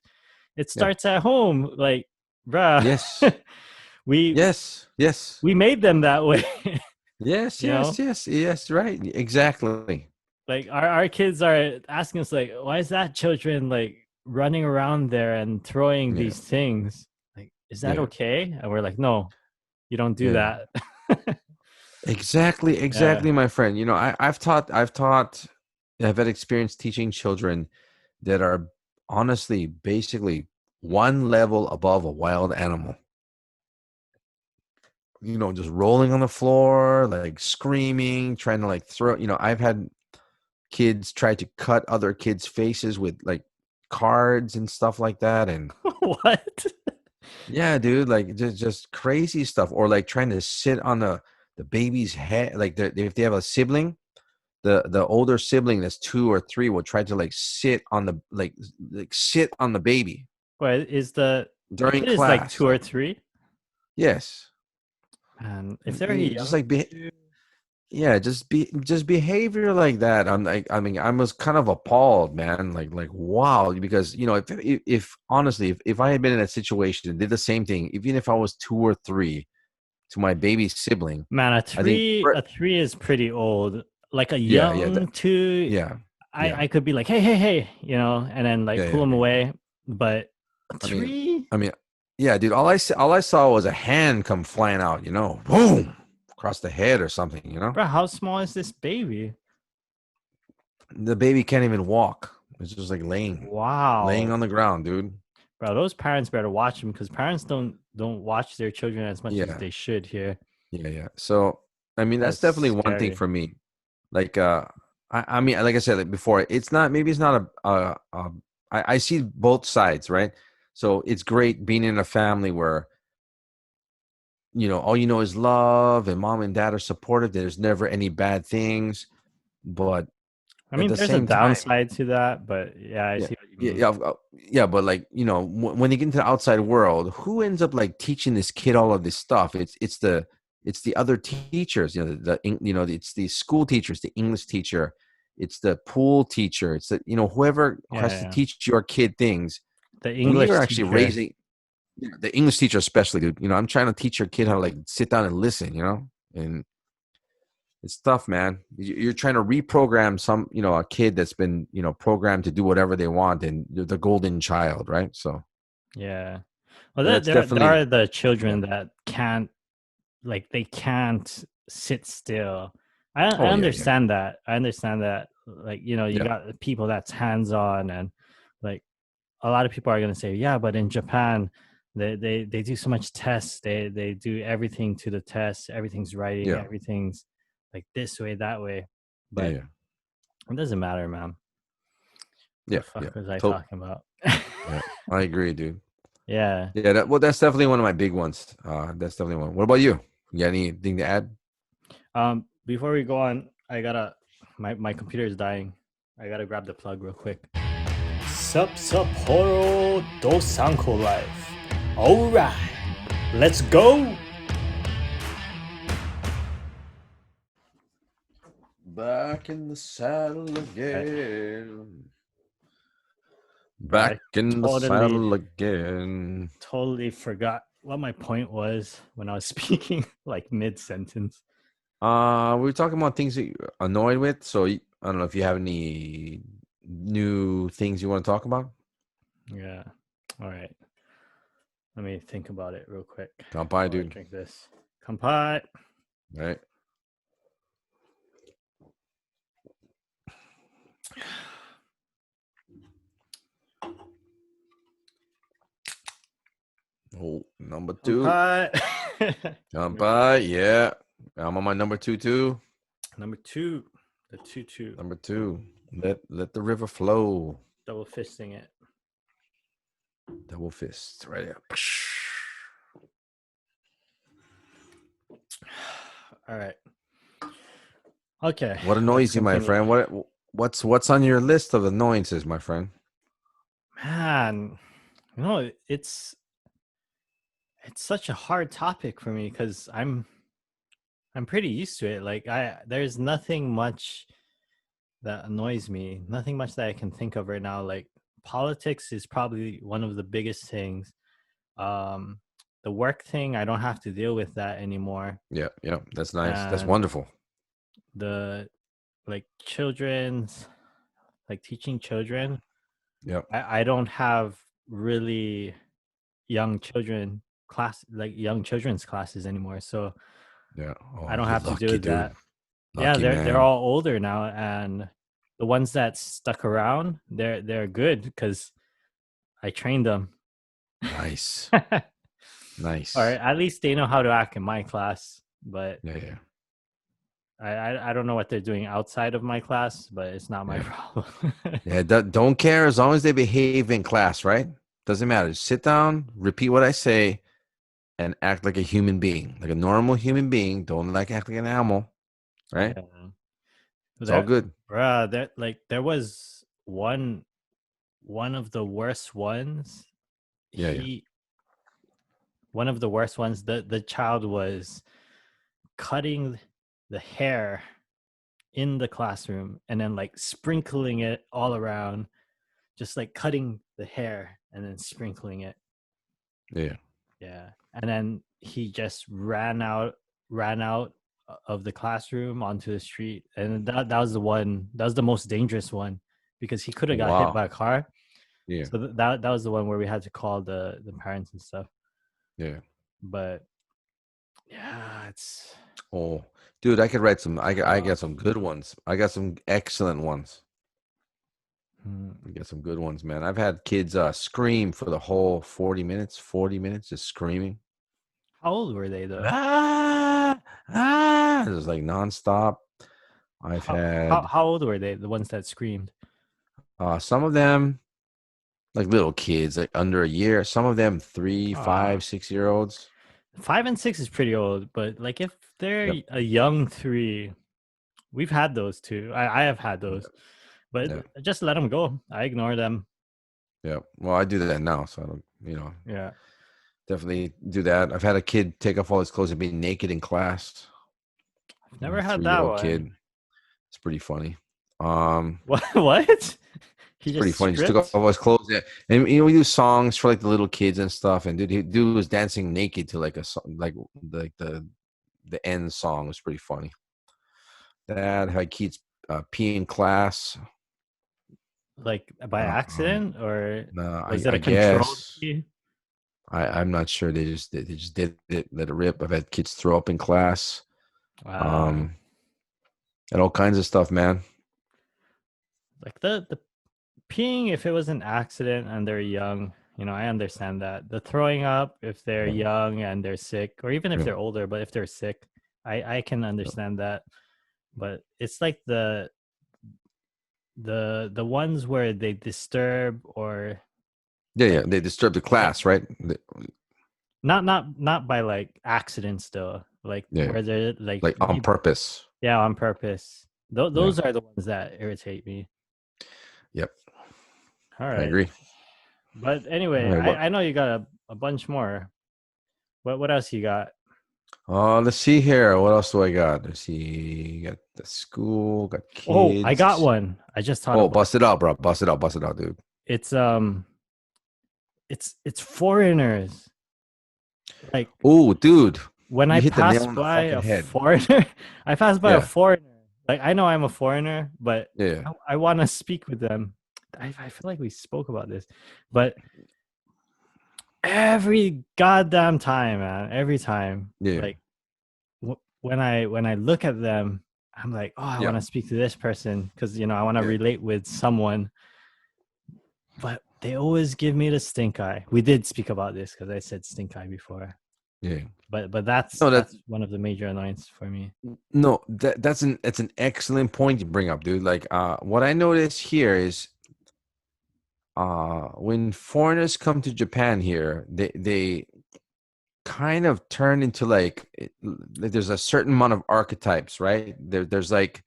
It yeah. starts at home. Like, bruh, Yes, we yes, we made them that way. yes, you know, yes. Right, exactly. like our kids are asking us like, why is that children like running around there and throwing Yeah, these things? Like, is that yeah, okay? And we're like, no, you don't do yeah. that. Exactly, Yeah. my friend. I've had experience teaching children that are honestly, basically one level above a wild animal. Just rolling on the floor, like screaming, trying to like throw. I've had kids try to cut other kids' faces with like cards and stuff like that. And What? yeah, dude, like just crazy stuff. Or like trying to sit on the baby's head. Like if they have a sibling, the older sibling that's 2 or 3 will try to like sit on the like sit on the baby What is the during kid is like class. two or Like, three? yes, And if they're young just like too, yeah, just behavior like that. I'm like, I mean, I was kind of appalled, man. Like wow, because if honestly, if I had been in that situation and did the same thing, even if I was 2 or 3 to my baby sibling, Man, I think, a three is pretty old. Like a yeah, yeah, young two, yeah, yeah, I could be like, hey, and then like yeah, pull yeah. him away. But a I mean, three, I mean, yeah, dude. All I saw was a hand come flying out, boom, across the head or something. bro, how small is this baby? The baby can't even walk. It's just like laying Wow, on the ground, dude. bro, those parents better watch them because parents don't watch their children as much as Yeah, they should here. yeah, yeah. So, I mean, that's That's definitely one thing scary. for me. Like, I mean, like I said like before, maybe it's not I see both sides, right? So it's great being in a family where all is love and mom and dad are supportive. There's never any bad things, but I at mean, the there's a same time, downside to that, but yeah, I yeah, see what you yeah, mean. yeah, yeah. But like when you get into the outside world, who ends up like teaching this kid all of this stuff? It's the other teachers. It's the school teachers, the English teacher, it's the pool teacher, it's the whoever Yeah, has to yeah. teach your kid things. The We are English actually teacher. raising the English teacher, especially, dude. I'm trying to teach your kid how to like sit down and listen. And it's tough, man. You're trying to reprogram a kid that's been, programmed to do whatever they want, and the golden child, right? So Yeah. Well, that's there definitely, are the yeah. children that can't like they can't sit still. I Oh yeah, yeah, understand that. I understand that. Like you yeah, got people that's hands on, and like a lot of people are gonna say, yeah, but in Japan, they do so much tests. They do everything to the test. Everything's writing. yeah, Everything's like this way, that way. yeah, But yeah, it doesn't matter, man. The yeah, yeah. fuck was I To- talking about? yeah, I agree, dude. Yeah. Yeah, that's definitely one of my big ones. That's definitely one. What about you? You got anything to add? Before we go on, I gotta my computer is dying. I gotta grab the plug real quick. Sup-Sapporo Dosanko life. All right, let's go. Back in the saddle I, again. bro, I Back in the totally saddle again. totally forgot what my point was when I was speaking, like mid sentence. We were talking about things that you're annoyed with. So I don't know if you have any new things you want to talk about. Yeah. All right. Let me think about it real quick Kampai, while I dude. drink this. Kampai. Right. Oh, number two. Kampai. Kampai. Yeah. I'm on my number two too. Number two, the 2-2. Number two. Let the river flow. Double fisting it. Double fist. Right there. All right. Okay. What Let's annoys you, my continue. friend? What's on your list of annoyances, my friend? Man, it's such a hard topic for me because I'm pretty used to it. Like there's nothing much that annoys me. Nothing much that I can think of right now. Like politics is probably one of the biggest things. Um, the work thing, I don't have to deal with that anymore. Yeah, yeah. That's nice. That's And wonderful. the like children's like teaching children, Yep. I don't have really young children young children's classes anymore, so Yeah. I Oh, don't you're have to deal lucky, with dude. that. Yeah, Lucky they're man. all older now, and the ones that stuck around, they're good because I trained them. Nice. Or Nice. at least they know how to act in my class, but Yeah, yeah, I don't know what they're doing outside of my class, but it's not my yeah. problem. Yeah, don't care as long as they behave in class, right? Doesn't matter. Just sit down, repeat what I say, and act like a human being, like a normal human being. Don't like act like an animal, right? Yeah. It's all There, good. bruh, there was one of the worst ones. Yeah, yeah. He One of the worst ones. The child was cutting the hair in the classroom and then like sprinkling it all around, just like cutting the hair and then sprinkling it. Yeah. Yeah. And then he just ran out of the classroom onto the street. And that was the one, that was the most dangerous one because he could Oh, have got hit wow. by a car. Yeah. So that was the one where we had to call the parents and stuff. Yeah. But yeah, it's Oh, dude, I could write some. I got tough. some good ones. I got some excellent ones. Hmm. I got some good ones, man. I've had kids scream for the whole 40 minutes, 40 minutes just screaming. How old were they though? Ah, ah. It was like nonstop. I've had How old were they? The ones that screamed. some of them like little kids, like under a year. Some of them 3, Uh 5, 6 year olds. 5 and 6 is pretty old, but like if they're Yep. a young 3, we've had those too. I have had Yeah. those, but Yeah. just let them go. I ignore them. Yeah. Well, I do that now, so I don't, Yeah, definitely do that. I've had a kid take off all his clothes and be naked in class. I've A never had that 3-year-old one. kid. It's pretty funny. Um, What? He it's pretty just funny. Just took off stripped? all his clothes. Yeah. And we do songs for like the little kids and stuff. And dude was dancing naked to like a song, like the end song. It was pretty funny. That had kids pee in class. Like by Um, accident, or no, was it I a controlled guess pee? I'm not sure. They just did it, let it rip. I've had kids throw up in class. Uh, Um, and all kinds of stuff, man. like the peeing, if it was an accident and they're young, I understand that. The throwing up, if they're young and they're sick, or even if Yeah, they're older, but if they're sick, I can understand that. But it's like the ones where they disturb or yeah, yeah. like They disturbed the like class, right? not by like accidents though, like Yeah, where they're like like on purpose. yeah, on purpose. Yeah. Those are the ones that irritate me. Yep. All I right. agree. But All anyway, right. What? I know you got a bunch more. What else you got? Let's see here. What else do I got? Let's see. Got the school. Got Oh, I got kids. one. I just thought Oh, about it. bust it out, bro. Bust it out. Bust it out, dude. It's it's foreigners. Like Oh, dude. when I You hit the nail pass on the by fucking a head. foreigner, I pass by a Yeah. foreigner. Like I know I'm a foreigner, but Yeah. I want to speak with them. I feel like we spoke about this, but every goddamn time, man, every time, Yeah. like when I look at them, I'm like, oh, I Yeah. want to speak to this person because I want to Yeah. relate with someone, but they always give me the stink eye. We did speak about this because I said stink eye before, Yeah. but that's No, that's one of the major annoyances for me. that's an excellent point you bring up, dude. Like, what I notice here is, when foreigners come to Japan here, they kind of turn into like there's a certain amount of archetypes, right? There's like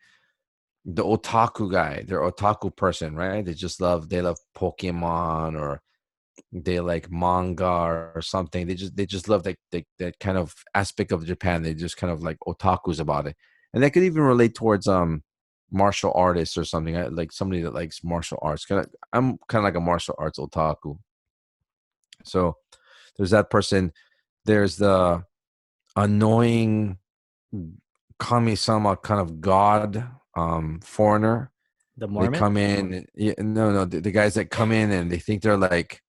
the otaku guy, they're otaku person, right? They love Pokemon, or they like manga or something. They just love that kind of aspect of Japan. They just kind of like otakus about it, and that could even relate towards martial artists or something. Like somebody that likes martial arts. I'm kind of like a martial arts otaku. So there's that person. There's the annoying kami-sama kind of god, foreigner. The They Mormon? come in, yeah, no, the guys that come in and they think they're like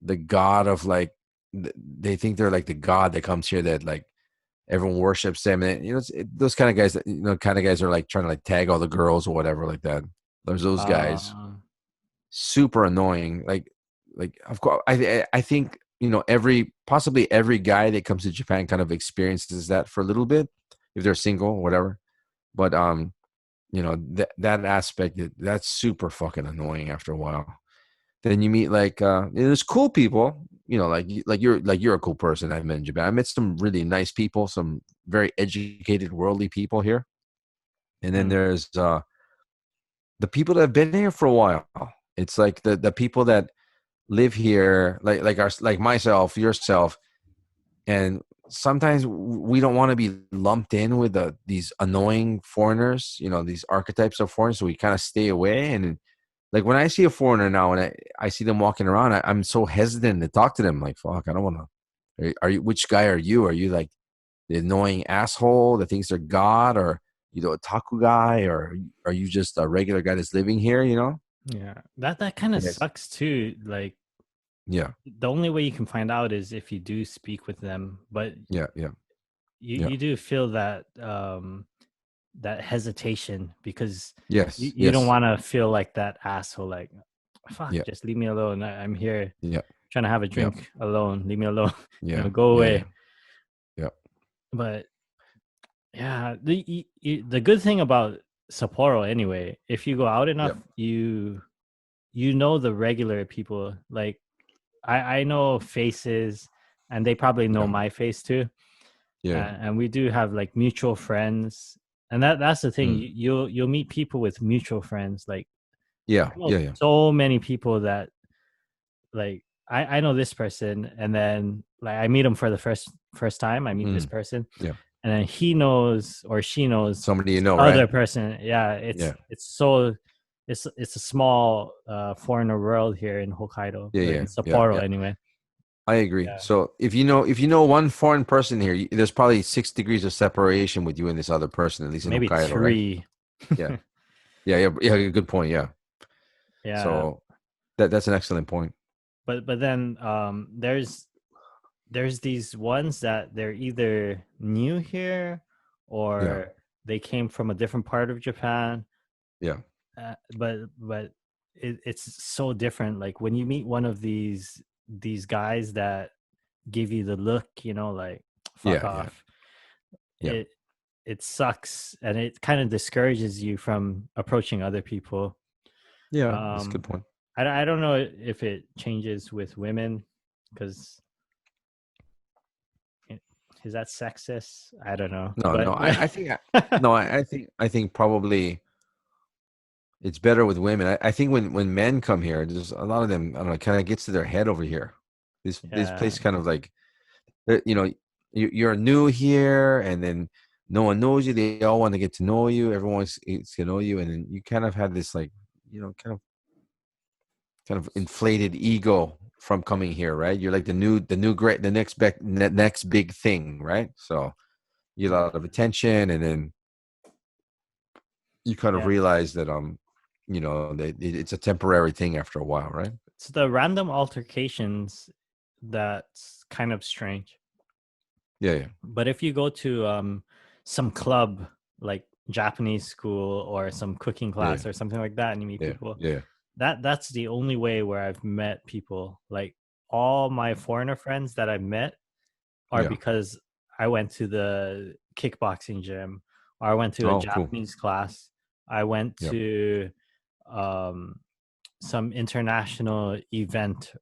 the god of like, they think they're like the god that comes here, that like everyone worships them. And those kind of guys that, kind of guys are like trying to like tag all the girls or whatever like that. There's those guys, Uh, super annoying. Like of course, I think possibly every guy that comes to Japan kind of experiences that for a little bit, if they're single or whatever. But that aspect, that's super fucking annoying after a while. Then you meet like, there's cool people, you're a cool person. I've met in Japan. I met some really nice people, some very educated, worldly people here. And then hmm. there's the people that have been here for a while. It's like the people that live here, like myself, yourself, and sometimes we don't want to be lumped in with these annoying foreigners, these archetypes of foreigners, so we kind of stay away. And like when I see a foreigner now and I see them walking around, I'm so hesitant to talk to them. Like, fuck, I don't want to. Are you? Which guy are you? Are you like the annoying asshole that thinks they're God, or a taku guy, or are you just a regular guy that's living here? Yeah, that kind of And it's sucks too. Like yeah, the only way you can find out is if you do speak with them, but yeah, yeah, you yeah. you do feel that that hesitation because Yes, you don't yes, want to feel like that asshole. Like, fuck, yeah, just leave me alone. I'm here yeah, trying to have a yeah, drink alone. Leave me alone. yeah, Go yeah, yeah, away. yeah, But yeah, the good thing about Sapporo anyway, if you go out yeah, enough, you know the regular people. Like I know faces, and they probably know yeah, my face too. yeah. And we do have like mutual friends, and that's the thing. Mm. You'll meet people with mutual friends. Like Yeah, I know yeah, yeah, so many people that like I know this person, and then like I meet them for the first time. I meet this mm. person, Yeah. and then he knows or she knows Somebody this right? other person. Yeah, Yeah, it's a small foreigner world here in Hokkaido, yeah, or yeah, in yeah, Sapporo yeah. anyway. I agree. Yeah, So if you know one foreign person here, there's probably 6 degrees of separation with you and this other person, at least in maybe Hokkaido, right? three. Yeah, yeah, yeah, yeah. Good point. Yeah. Yeah, So that's an excellent point. but then there's these ones that they're either new here Yeah, or they came from a different part of Japan. yeah, But it's so different. Like when you meet one of these guys that give you the look, like fuck yeah, yeah, off. yeah, It it sucks, and it kind of discourages you from approaching other people. yeah. That's a good Um, point. I don't know if it changes with women because is that sexist? I don't know, No, no. but I think no. I think probably it's better with women. I think when men come here, there's a lot of them. I don't know. Kind of gets to their head over here. This yeah, place kind of like you know you're new here, and then no one knows you. They all want to get to know you. Everyone wants to know you, and then you kind of have this like kind of inflated ego from coming here, right? You're like the new great the next big thing, right? So you get a lot of attention, and then you kind of yeah. realize that it's a temporary thing after a while, right? It's the random altercations that's kind of strange. Yeah, yeah, But if you go to some club like Japanese school or some cooking yeah, class or something like that, and you meet yeah, people, yeah, that's the only way where I've met people. Like all my foreigner friends that I've met are yeah. because I went to the kickboxing gym, or I went to a Oh, cool. Japanese class. I went Yeah, to um, some international event.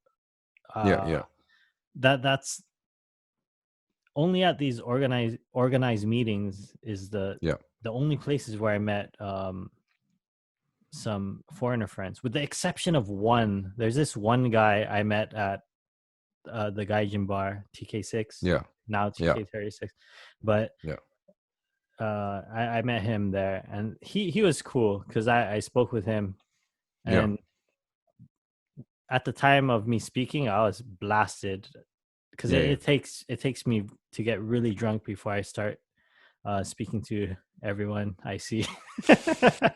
yeah, Uh, yeah, that's only at these organized meetings is yeah, the only places where I met some foreigner friends, with the exception of one. There's this one guy I met at the Gaijin bar, TK6, yeah, now yeah, TK36, but yeah, I met him there, and he was cool because I spoke with him, yeah, and at the time of me speaking, I was blasted because yeah, it takes me to get really drunk before I start speaking to everyone I see. yeah.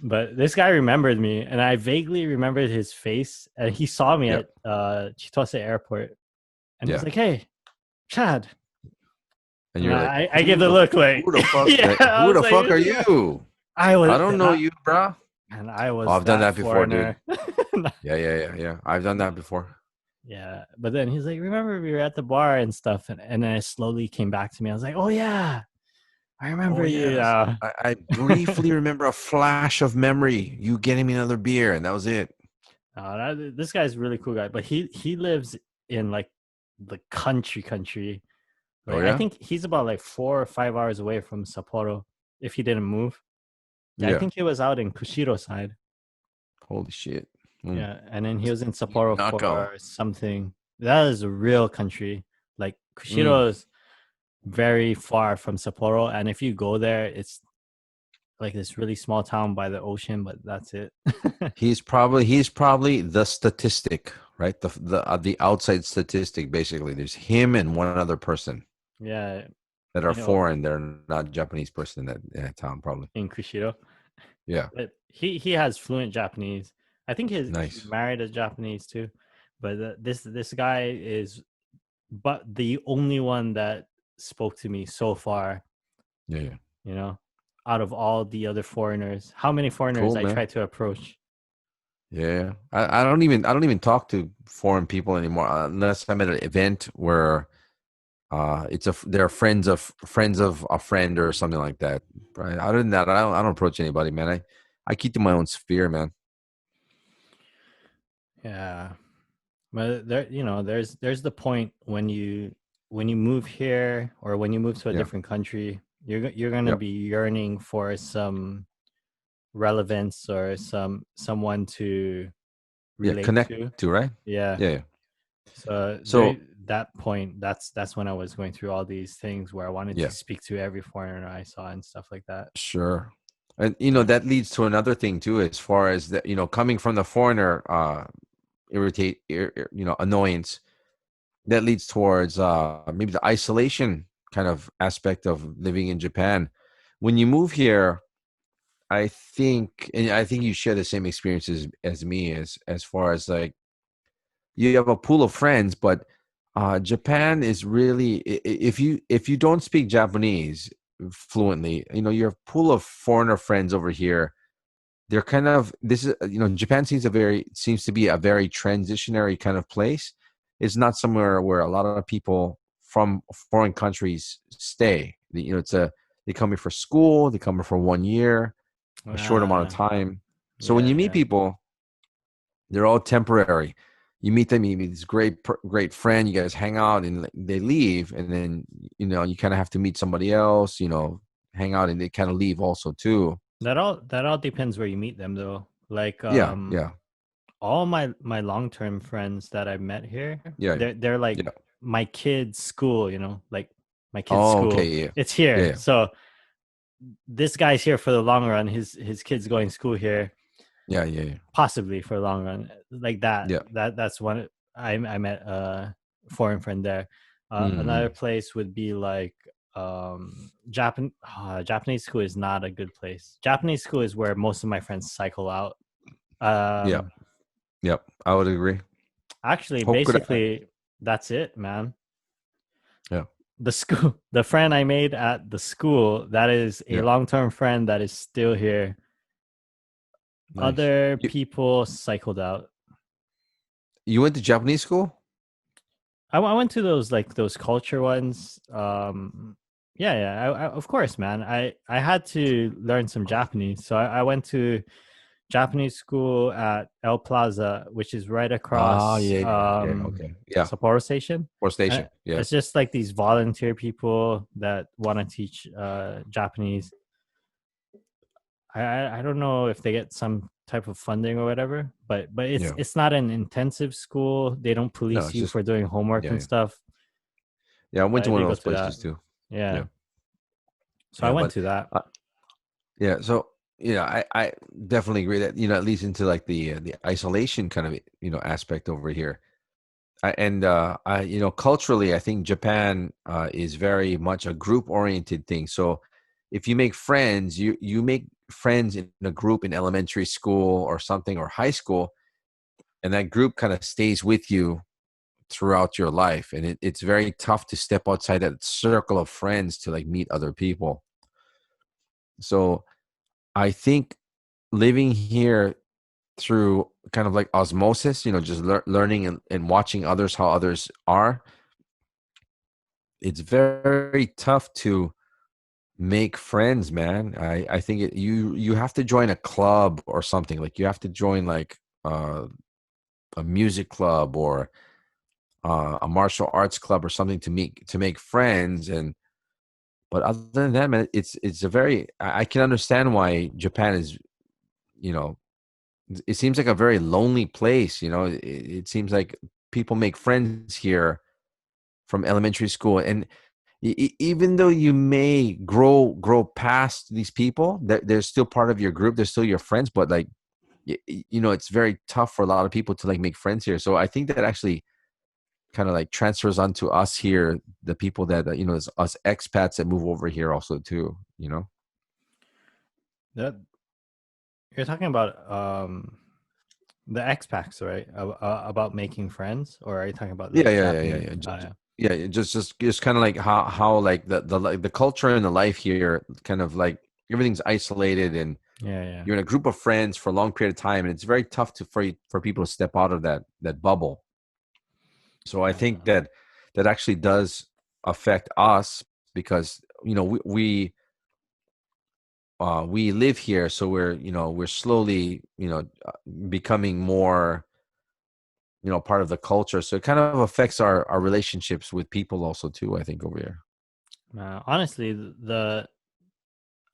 But this guy remembered me, and I vaguely remembered his face. And he saw me Yeah, at Chitose Airport, and he's yeah. like, "Hey, Chad." And And you're like, I give the look like, who the fuck, yeah. I who was the like, fuck are you? I I was, don't know you, bro. and I Oh, was I've done that that before, dude. foreigner. Yeah, yeah, yeah, yeah. I've done that before. Yeah, but then he's like, "Remember we were at the bar and stuff," and then it slowly came back to me. I was like, "Oh yeah, I Oh remember you." yes, I briefly remember a flash of memory. You getting me another beer, and that was it. This guy's a really cool guy, but he lives in like the country. Oh Like I yeah, think he's about like 4 or 5 hours away from Sapporo if he didn't move. Yeah, I yeah. think he was out in Kushiro side. Holy shit. Mm. Yeah, and then he was in Sapporo Nako. for something. That is a real country. Like Mm. Kushiro is very far from Sapporo, and if you go there, it's like this really small town by the ocean, but that's it. He's probably the statistic, right? The outside statistic basically. There's him and one other person Yeah, that are you know, foreign. They're not Japanese person in that town probably. in Kushiro. Yeah. But he has fluent Japanese. I think he Nice. married a Japanese too. But this guy is but the only one that spoke to me so far, Yeah, yeah. you know, out of all the other foreigners. How many foreigners Cool, I man. tried to approach? Yeah. I don't even talk to foreign people anymore unless I'm at an event where they're friends of a friend or something like that. Right. Other than that, I don't approach anybody, man. I keep to my own sphere, man. Yeah. But there, there's the point when you move here or when you move to a Yeah. different country, you're gonna Yep. be yearning for some relevance or someone to Yeah. relate Connect to. to, right? Yeah. Yeah, yeah. So there So that point, that's when I was going through all these things where I wanted to yeah, speak to every foreigner I saw and stuff like that. sure. And Yeah. that leads to another thing too, as far as that, coming from the foreigner annoyance that leads towards maybe the isolation kind of aspect of living in Japan. When you move here, and I think you share the same experiences as me, as far as like you have a pool of friends, but Japan is really if you don't speak Japanese fluently, your pool of foreigner friends over here, they're kind of this is Japan seems to be a very transitionary kind of place. It's not somewhere where a lot of people from foreign countries stay. They come here for school, they come here for 1 year, a short amount of Ah, time. So when yeah, you meet yeah. people, they're all temporary. You meet them, you meet this great friend, you guys hang out, and they leave, and then you kind of have to meet somebody else, hang out, and they kind of leave also too. That all depends where you meet them though. Like Yeah, yeah, all my long-term friends that I've met here, yeah, they're like yeah. my kids' school, like my kids' Oh, school. okay, yeah, It's yeah, here. yeah, So this guy's here for the long run. His kids going to school here, yeah, yeah, yeah. possibly for the long run. Like that. Yeah. That's one I met a foreign friend there. Another Mm, place would be like Japanese school is not a good place. Japanese school is where most of my friends cycle out. yeah, Um yep. I would agree. Actually, Hokkaido, basically, that's it, man. yeah, The school, the friend I made at the school, that is a yeah, long-term friend that is still here. nice. Other You people cycled out. you went to Japanese school? I went to those like those culture ones. Yeah, yeah. Of course, man. I had to learn some Japanese, so I went to Japanese school at El Plaza, which is right Ah, across yeah, yeah, yeah. Okay, yeah. Sapporo Station. Or station. And Yeah, it's just like these volunteer people that want to teach Japanese. I don't know if they get some type of funding or whatever, but it's yeah. it's not an intensive school. They don't No, police it's you just for doing homework yeah, and yeah. stuff. Yeah, I went I to one did of go those to that. places too. Yeah, Yeah. So I yeah. went But to that. uh, yeah, so I definitely agree that it leads into like the isolation kind of aspect over here. Culturally, I think Japan is very much a group oriented thing. So if you make friends, you make friends in a group in elementary school or something, or high school, and that group kind of stays with you throughout your life. And it's very tough to step outside that circle of friends to like meet other people. So I think living here through kind of like osmosis, just learning and watching others, how others are, it's very tough to make friends, man. I think you have to join a club or something. Like you have to join like a music club or a martial arts club or something to make friends. And but other than that, man, it's a very I can understand why Japan is, you know it seems like a very lonely place. It seems like people make friends here from elementary school, and even though you may grow past these people, they're still part of your group. They're still your friends, but like it's very tough for a lot of people to like make friends here. So I think that actually kind of like transfers onto us here, the people that us expats that move over here also too. That you're talking about the expats, right? About making friends, or are you talking about Yeah, like yeah, yeah, yeah, Japanese? yeah. Oh, yeah. Yeah, just kind of like how like the culture and the life here, kind of like everything's isolated, and Yeah, yeah. you're in a group of friends for a long period of time, and it's very tough for people to step out of that bubble. So I think that actually does affect us, because we live here, so we're slowly becoming more part of the culture. So it kind of affects our relationships with people also too, I think, over here. Honestly,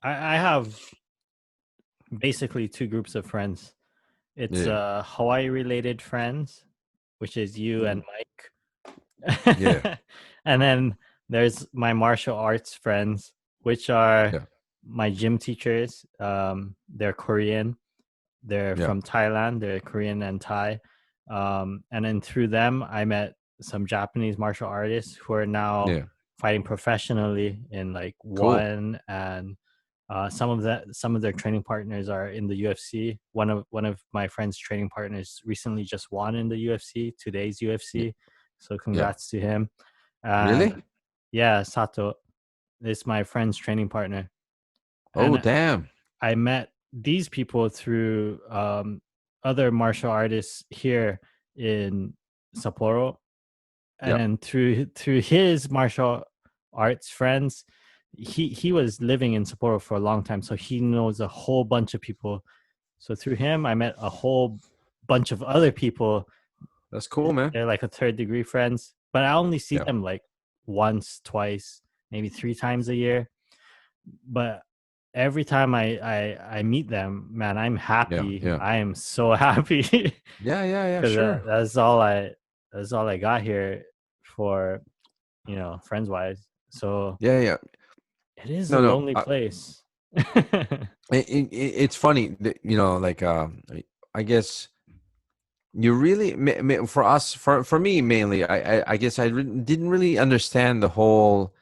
I have basically two groups of friends. It's Yeah. Hawaii related friends, which is you and Mhm. Yeah. Mike. And then there's my martial arts friends, which are Yeah. my gym teachers. They're Korean. They're Yeah. from Thailand. They're Korean and Thai. And then through them, I met some Japanese martial artists who are now Yeah. fighting professionally in like Cool. one, and some of their training partners are in the UFC. One of my friend's training partners recently just won in the UFC, today's Yeah. UFC. So Yeah. congrats to him. And Really? yeah, Sato is my friend's training partner. Oh, And damn. I met these people through other martial artists here in Sapporo, and Yeah. then through his martial arts friends, he was living in Sapporo for a long time, so he knows a whole bunch of people. So through him, I met a whole bunch of other people. That's cool, man. They're like a third degree friends, but I only see Yeah. them like once, twice, maybe three times a year. But every time I meet them, man, I'm Yeah. happy. Yeah. I am so happy Yeah. Yeah. Yeah. because Sure. that's all I got here for friends wise. So Yeah. Yeah. it is a No, no. lonely place. It's funny that, like, I guess you really, for us, for me mainly, I guess didn't really understand the whole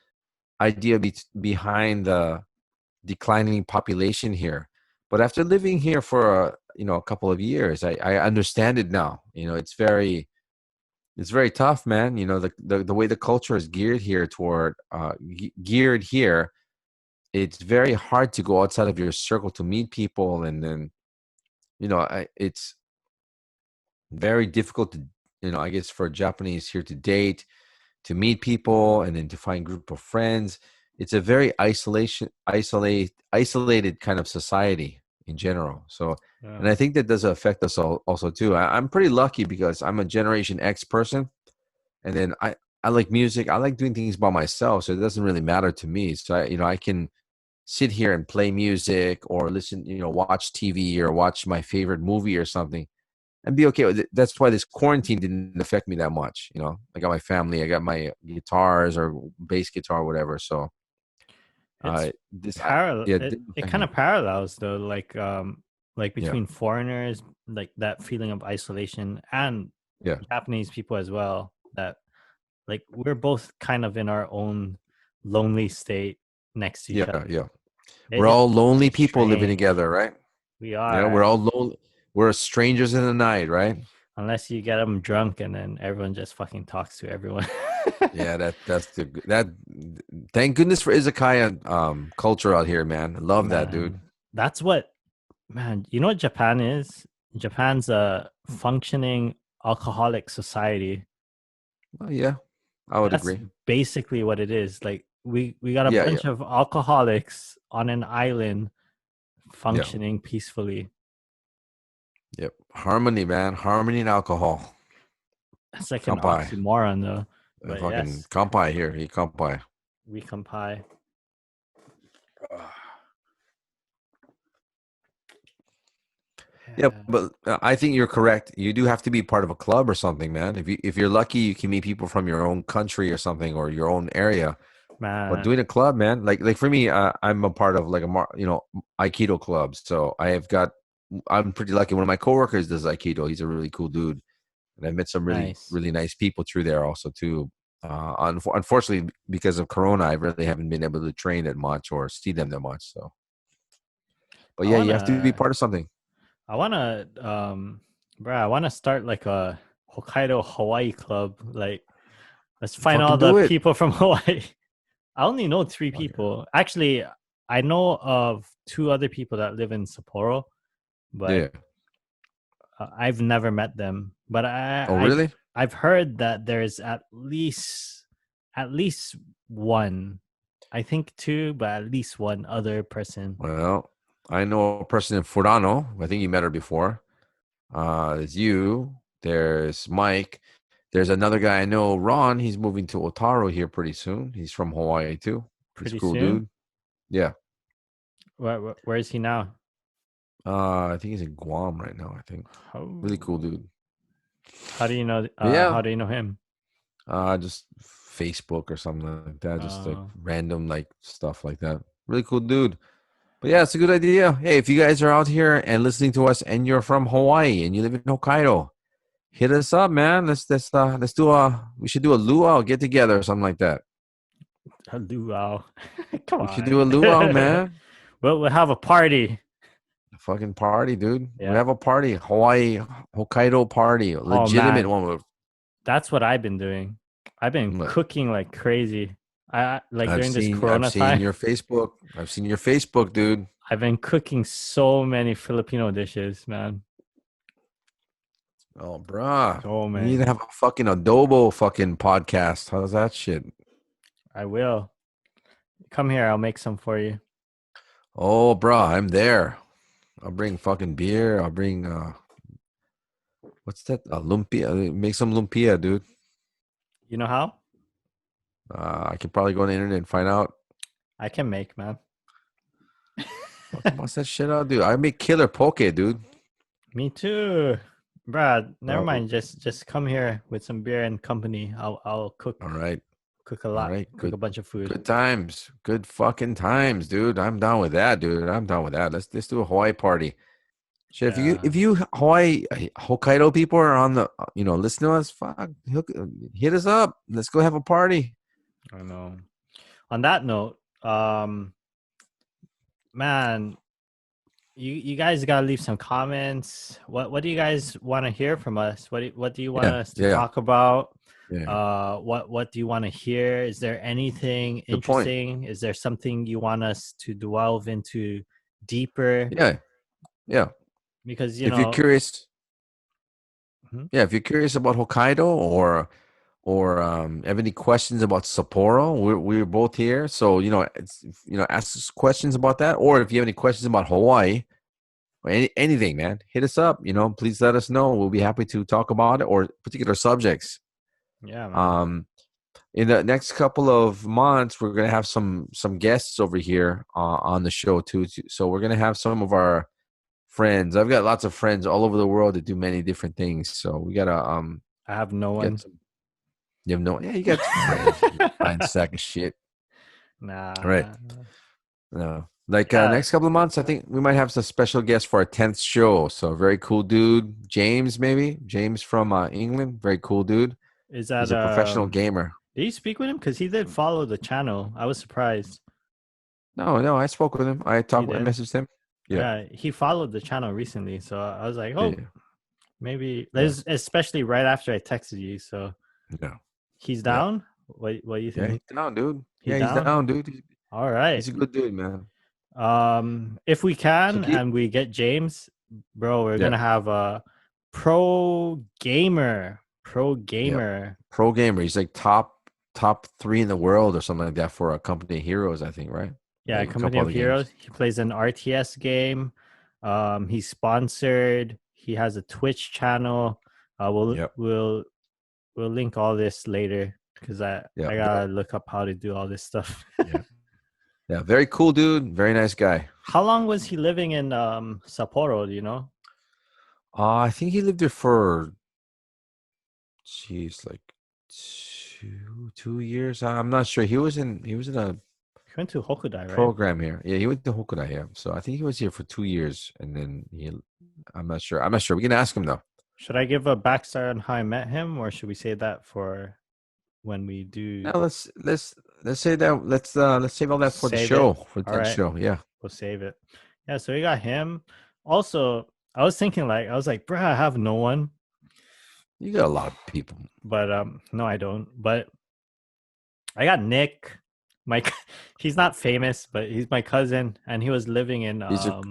idea behind the declining population here. But after living here for a couple of years, I understand it now. It's very tough, man. The way the culture is geared here, it's very hard to go outside of your circle to meet people, and then it's very difficult to, I guess, for Japanese here to date, to meet people, and then to find group of friends. It's a very isolated kind of society in general. So, Yeah. and I think that does affect us all also too. I'm pretty lucky because I'm a Generation X person, and then I like music. I like doing things by myself, so it doesn't really matter to me. So I can sit here and play music, or listen, watch TV, or watch my favorite movie or something, and be okay with it. That's why this quarantine didn't affect me that much. I got my family, I got my guitars or bass guitar, or whatever. So It's this parallel. yeah, it It, didn't it affect kind me. of parallels though, like Yeah, between foreigners, like that feeling of isolation, and yeah, Japanese people as well. That like we're both kind of in our own lonely state next to each yeah, other. yeah. We're It's all lonely really people living strange. together, right? We Yeah, are, we're all lonely. We're strangers in the night, right? unless you get them drunk and then everyone just fucking talks to everyone. Yeah, that. Thank goodness for izakaya culture out here, man. I love that, dude. Man, that's what, man, you know what Japan is? Japan's a functioning alcoholic society. Well, yeah, I would That's agree. basically what it is. Like we got a Yeah, yeah, bunch of alcoholics on an island yeah. functioning peacefully. Yep. Harmony, man. Harmony and alcohol. That's like an Kampai. oxymoron though. But Fucking yes, kampai here. He kampai. we comply. Yeah, but I think you're correct. You do have to be part of a club or something, man. If you're lucky, you can meet people from your own country or something or your own area. But Man, doing a club, man, like for me, I'm a part of like Aikido clubs. So I'm pretty lucky. One of my coworkers does Aikido. He's a really cool dude, and I've met some really nice. really nice people through there also too. Unfortunately, because of Corona, I really haven't been able to train that much or see them that much. So, but I yeah, you have to be wanna, part of something. I wanna, bro, I wanna start like a Hokkaido Hawaii club. Like, let's find all Fucking the do it. people from Hawaii. I only know three Fuck yeah. people. Actually, I know of two other people that live in Sapporo, but Yeah. I've never met them. But Oh, I've really? I've heard that there's at least one. I think two, but at least one other person. Well, I know a person in Furano. I think you met her before. There's you. There's Mike. There's another guy I know, Ron. He's moving to Otaru here pretty soon. He's from Hawaii too. He's a Pretty cool soon. dude. Yeah. Where is he now? I think he's in Guam right now. I think. Really cool Oh, dude. how do you know? But How yeah, do you know him? just Facebook or something like that. Just like Uh, random like stuff like that. Really cool dude. But yeah, it's a good idea. Hey, if you guys are out here and listening to us and you're from Hawaii and you live in Hokkaido, hit us up, man. Let's do a we should do a luau get together or something like that. a luau. Come We should on. do a luau, man. We'll have a party. A fucking party, dude. We Yeah. have a party. Hawaii Hokkaido party. A Oh legitimate man, one with that's what I've been doing. I've been what? cooking like crazy. I like I've during this seen I've Corona seen time. your Facebook. I've seen your Facebook, dude. I've been cooking so many Filipino dishes, man. Oh, bruh. So We need to many. have a fucking adobo fucking podcast. How's that shit? I will. Come here, I'll make some for you. Oh, bruh, I'm there. I'll bring fucking beer. I'll bring what's that? Lumpia. Make some lumpia, dude. You know how? I can probably go on the internet and find out. I can make, man. Fucking bust that shit out, dude. I make killer poke, dude. Me too. Brad, never Uh, mind. Just come here with some beer and company. I'll all cook right. cook a All lot. right. Cook a bunch of food. Good times. Good fucking times, dude. I'm down with that, dude. I'm down with that. Let's do a Hawaii party. Shit, Yeah, if you Hawaii Hokkaido people are on the listen to us, fuck, hit us up. Let's go have a party. I know. On that note, man, you guys gotta leave some comments. What do you guys want to hear from us? What do you want Yeah, us to yeah, talk about? yeah. What do you want to hear? Is there anything Good point. interesting? Is there something you want us to delve into deeper? Yeah, yeah. Because If you're curious, Mhm. yeah, if you're curious about Hokkaido or have any questions about Sapporo, we're both here. So ask us questions about that, or if you have any questions about Hawaii or anything, man, hit us up. Please let us know. We'll be happy to talk about it or particular subjects. Yeah, man. Um, in the next couple of months, we're gonna have some guests over here on the show too. So we're gonna have some of our friends. I've got lots of friends all over the world that do many different things. So we gotta I have no get one. some. You have no, yeah, you got friends. You fine sack of shit. All right. Nah. No. Like Yeah. next couple of months, I think we might have some special guests for our 10th show. So very cool dude, James, maybe James from England. Very cool dude. Is He's that a professional gamer. did you speak with him? Because he did follow the channel. I was surprised. No, I spoke with him. I You talked. I did? messaged him. Yeah, Yeah, he followed the channel recently. So I was like, oh, yeah, maybe yeah, especially right after I texted you. So yeah, he's yeah. down? What do you Yeah, think? he's down, dude. He Yeah, he's down? down, dude. All He's right. a good dude, man. If we So can keep, and we get James, bro, we're yeah, gonna have a pro gamer. Pro yeah. gamer. Pro gamer. He's like top three in the world or something like that for a company of heroes, I think, right? Yeah, Like a Company couple of other games. Heroes. He plays an RTS game. He's sponsored. He has a Twitch channel. We'll Yep. we'll we'll link all this later because Yeah. I gotta look up how to do all this stuff. Yeah. Yeah. Very cool dude. Very nice guy. How long was he living in Sapporo? Do you know? I think he lived there for, geez, like 2 years. I'm not sure. He was in a He went to Hokudai, right? program here. Yeah, he went to Hokkaido. Yeah, so I think he was here for 2 years, and then he. I'm not sure. I'm not sure. We can ask him though. Should I give a backstory on how I met him, or should we save that for when we do Now let's say that let's save all that for the save it? show for All that right, show. Yeah, we'll save it. Yeah, so we got him. Also, I was thinking I was like, bruh, I have no one. you got a lot of people. But no, I don't. But I got Nick. Mike, he's not famous, but he's my cousin, and he was living in He's a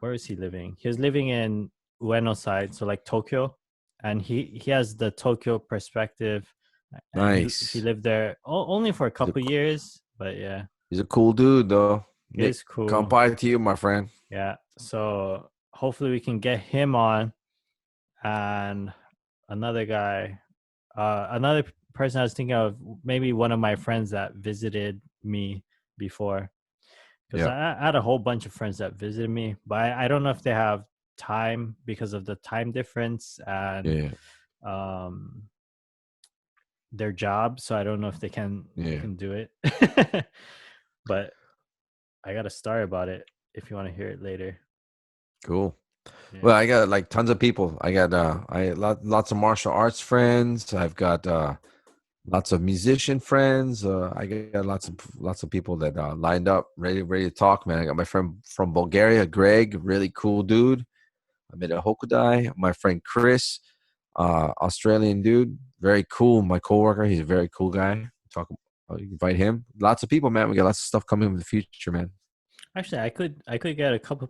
where is he living? He was living in Ueno side, so like Tokyo, and he has the Tokyo perspective, and he nice. lived there only for a He's a, couple years, but yeah, he's a cool dude though. it Nick, is cool. compare to you, my friend. Yeah, so hopefully we can get him on, and another guy, another person I was thinking of, maybe one of my friends that visited me before, because Yeah, I had a whole bunch of friends that visited me, but I don't know if they have time because of the time difference and yeah, um their job, so I don't know if they yeah. can do it. But I got a story about it if you want to hear it later. Cool. Yeah. Well, I got like tons of people. I got lots of martial arts friends. I've got lots of musician friends. I got lots of people that lined up, ready to talk, man. I got my friend from Bulgaria, Greg, really cool dude. I met at Hokudai. My friend Chris, Australian dude, very cool. My coworker, he's a very cool guy. I'll invite him. Lots of people, man. We got lots of stuff coming in the future, man. Actually, I could get a couple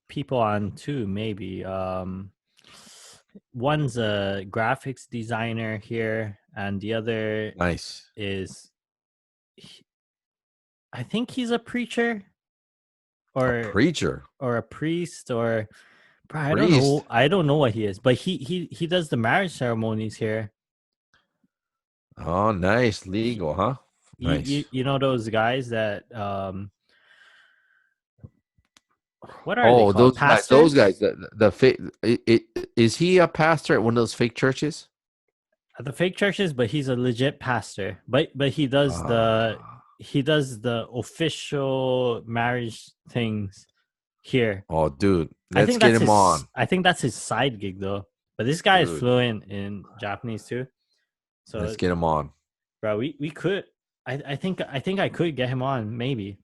people on too, maybe. One's a graphics designer here, and the other Nice. is I think he's a preacher A or preacher, a priest or bro, I don't know. priest. I don't know what he is, but he does the marriage ceremonies here. Oh, nice. Legal, huh? Nice. You know those guys that what are they Oh, called? those guys. Those Pastors? guys. The fake. Is he a pastor at one of those fake churches? At the fake churches, but he's a legit pastor. But Uh, he does the official marriage things here. oh, dude, let's get him on, I think that's his side gig though. But this guy is dude. fluent in Japanese too. Let's So get him on. bro, we could I think I could get him on maybe.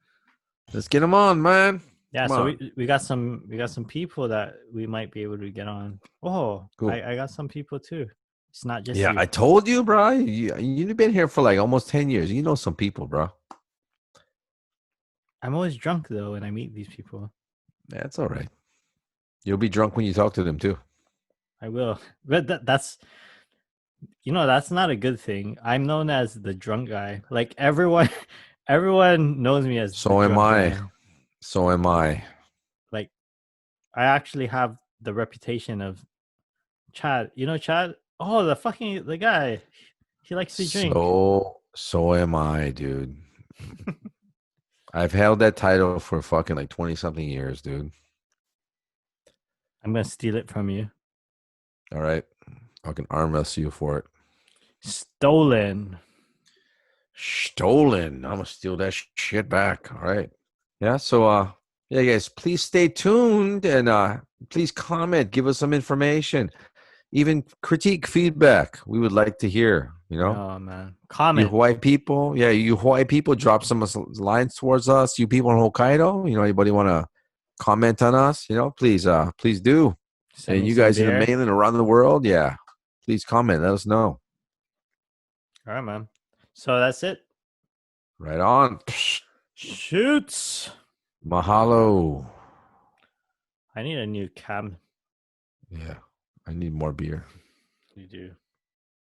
Let's get him on, man. Yeah, Come so on. we got some people that we might be able to get on. Oh, Cool. I got some people too. It's not just Yeah, you. I told you, bro. You've been here for like almost 10 years. You know some people, bro. I'm always drunk though when I meet these people. That's all right. You'll be drunk when you talk to them too. I will. But that's that's not a good thing. I'm known as the drunk guy. Like everyone everyone knows me as the So am drunk I. guy. So am I. Like I actually have the reputation of Chad. You know Chad? Oh, the guy. He likes to drink. So am I, dude. I've held that title for fucking like 20 something years, dude. I'm gonna steal it from you. All right. I can arm wrestle you for it. Stolen. Stolen. I'm gonna steal that shit back. All right. Yeah. So yeah, guys, please stay tuned and please comment, give us some information, even critique, feedback. We would like to hear, Oh man. You Comment. Hawaii people, yeah, you Hawaii people, drop some lines towards us. You people in Hokkaido, anybody want to comment on us? Please do. Send And me you some guys in the beer. mainland around the world, yeah, please comment. Let us know. All right, man. So that's it. Right on. Shoots. Mahalo. I need a new cam. Yeah, I need more beer. You do.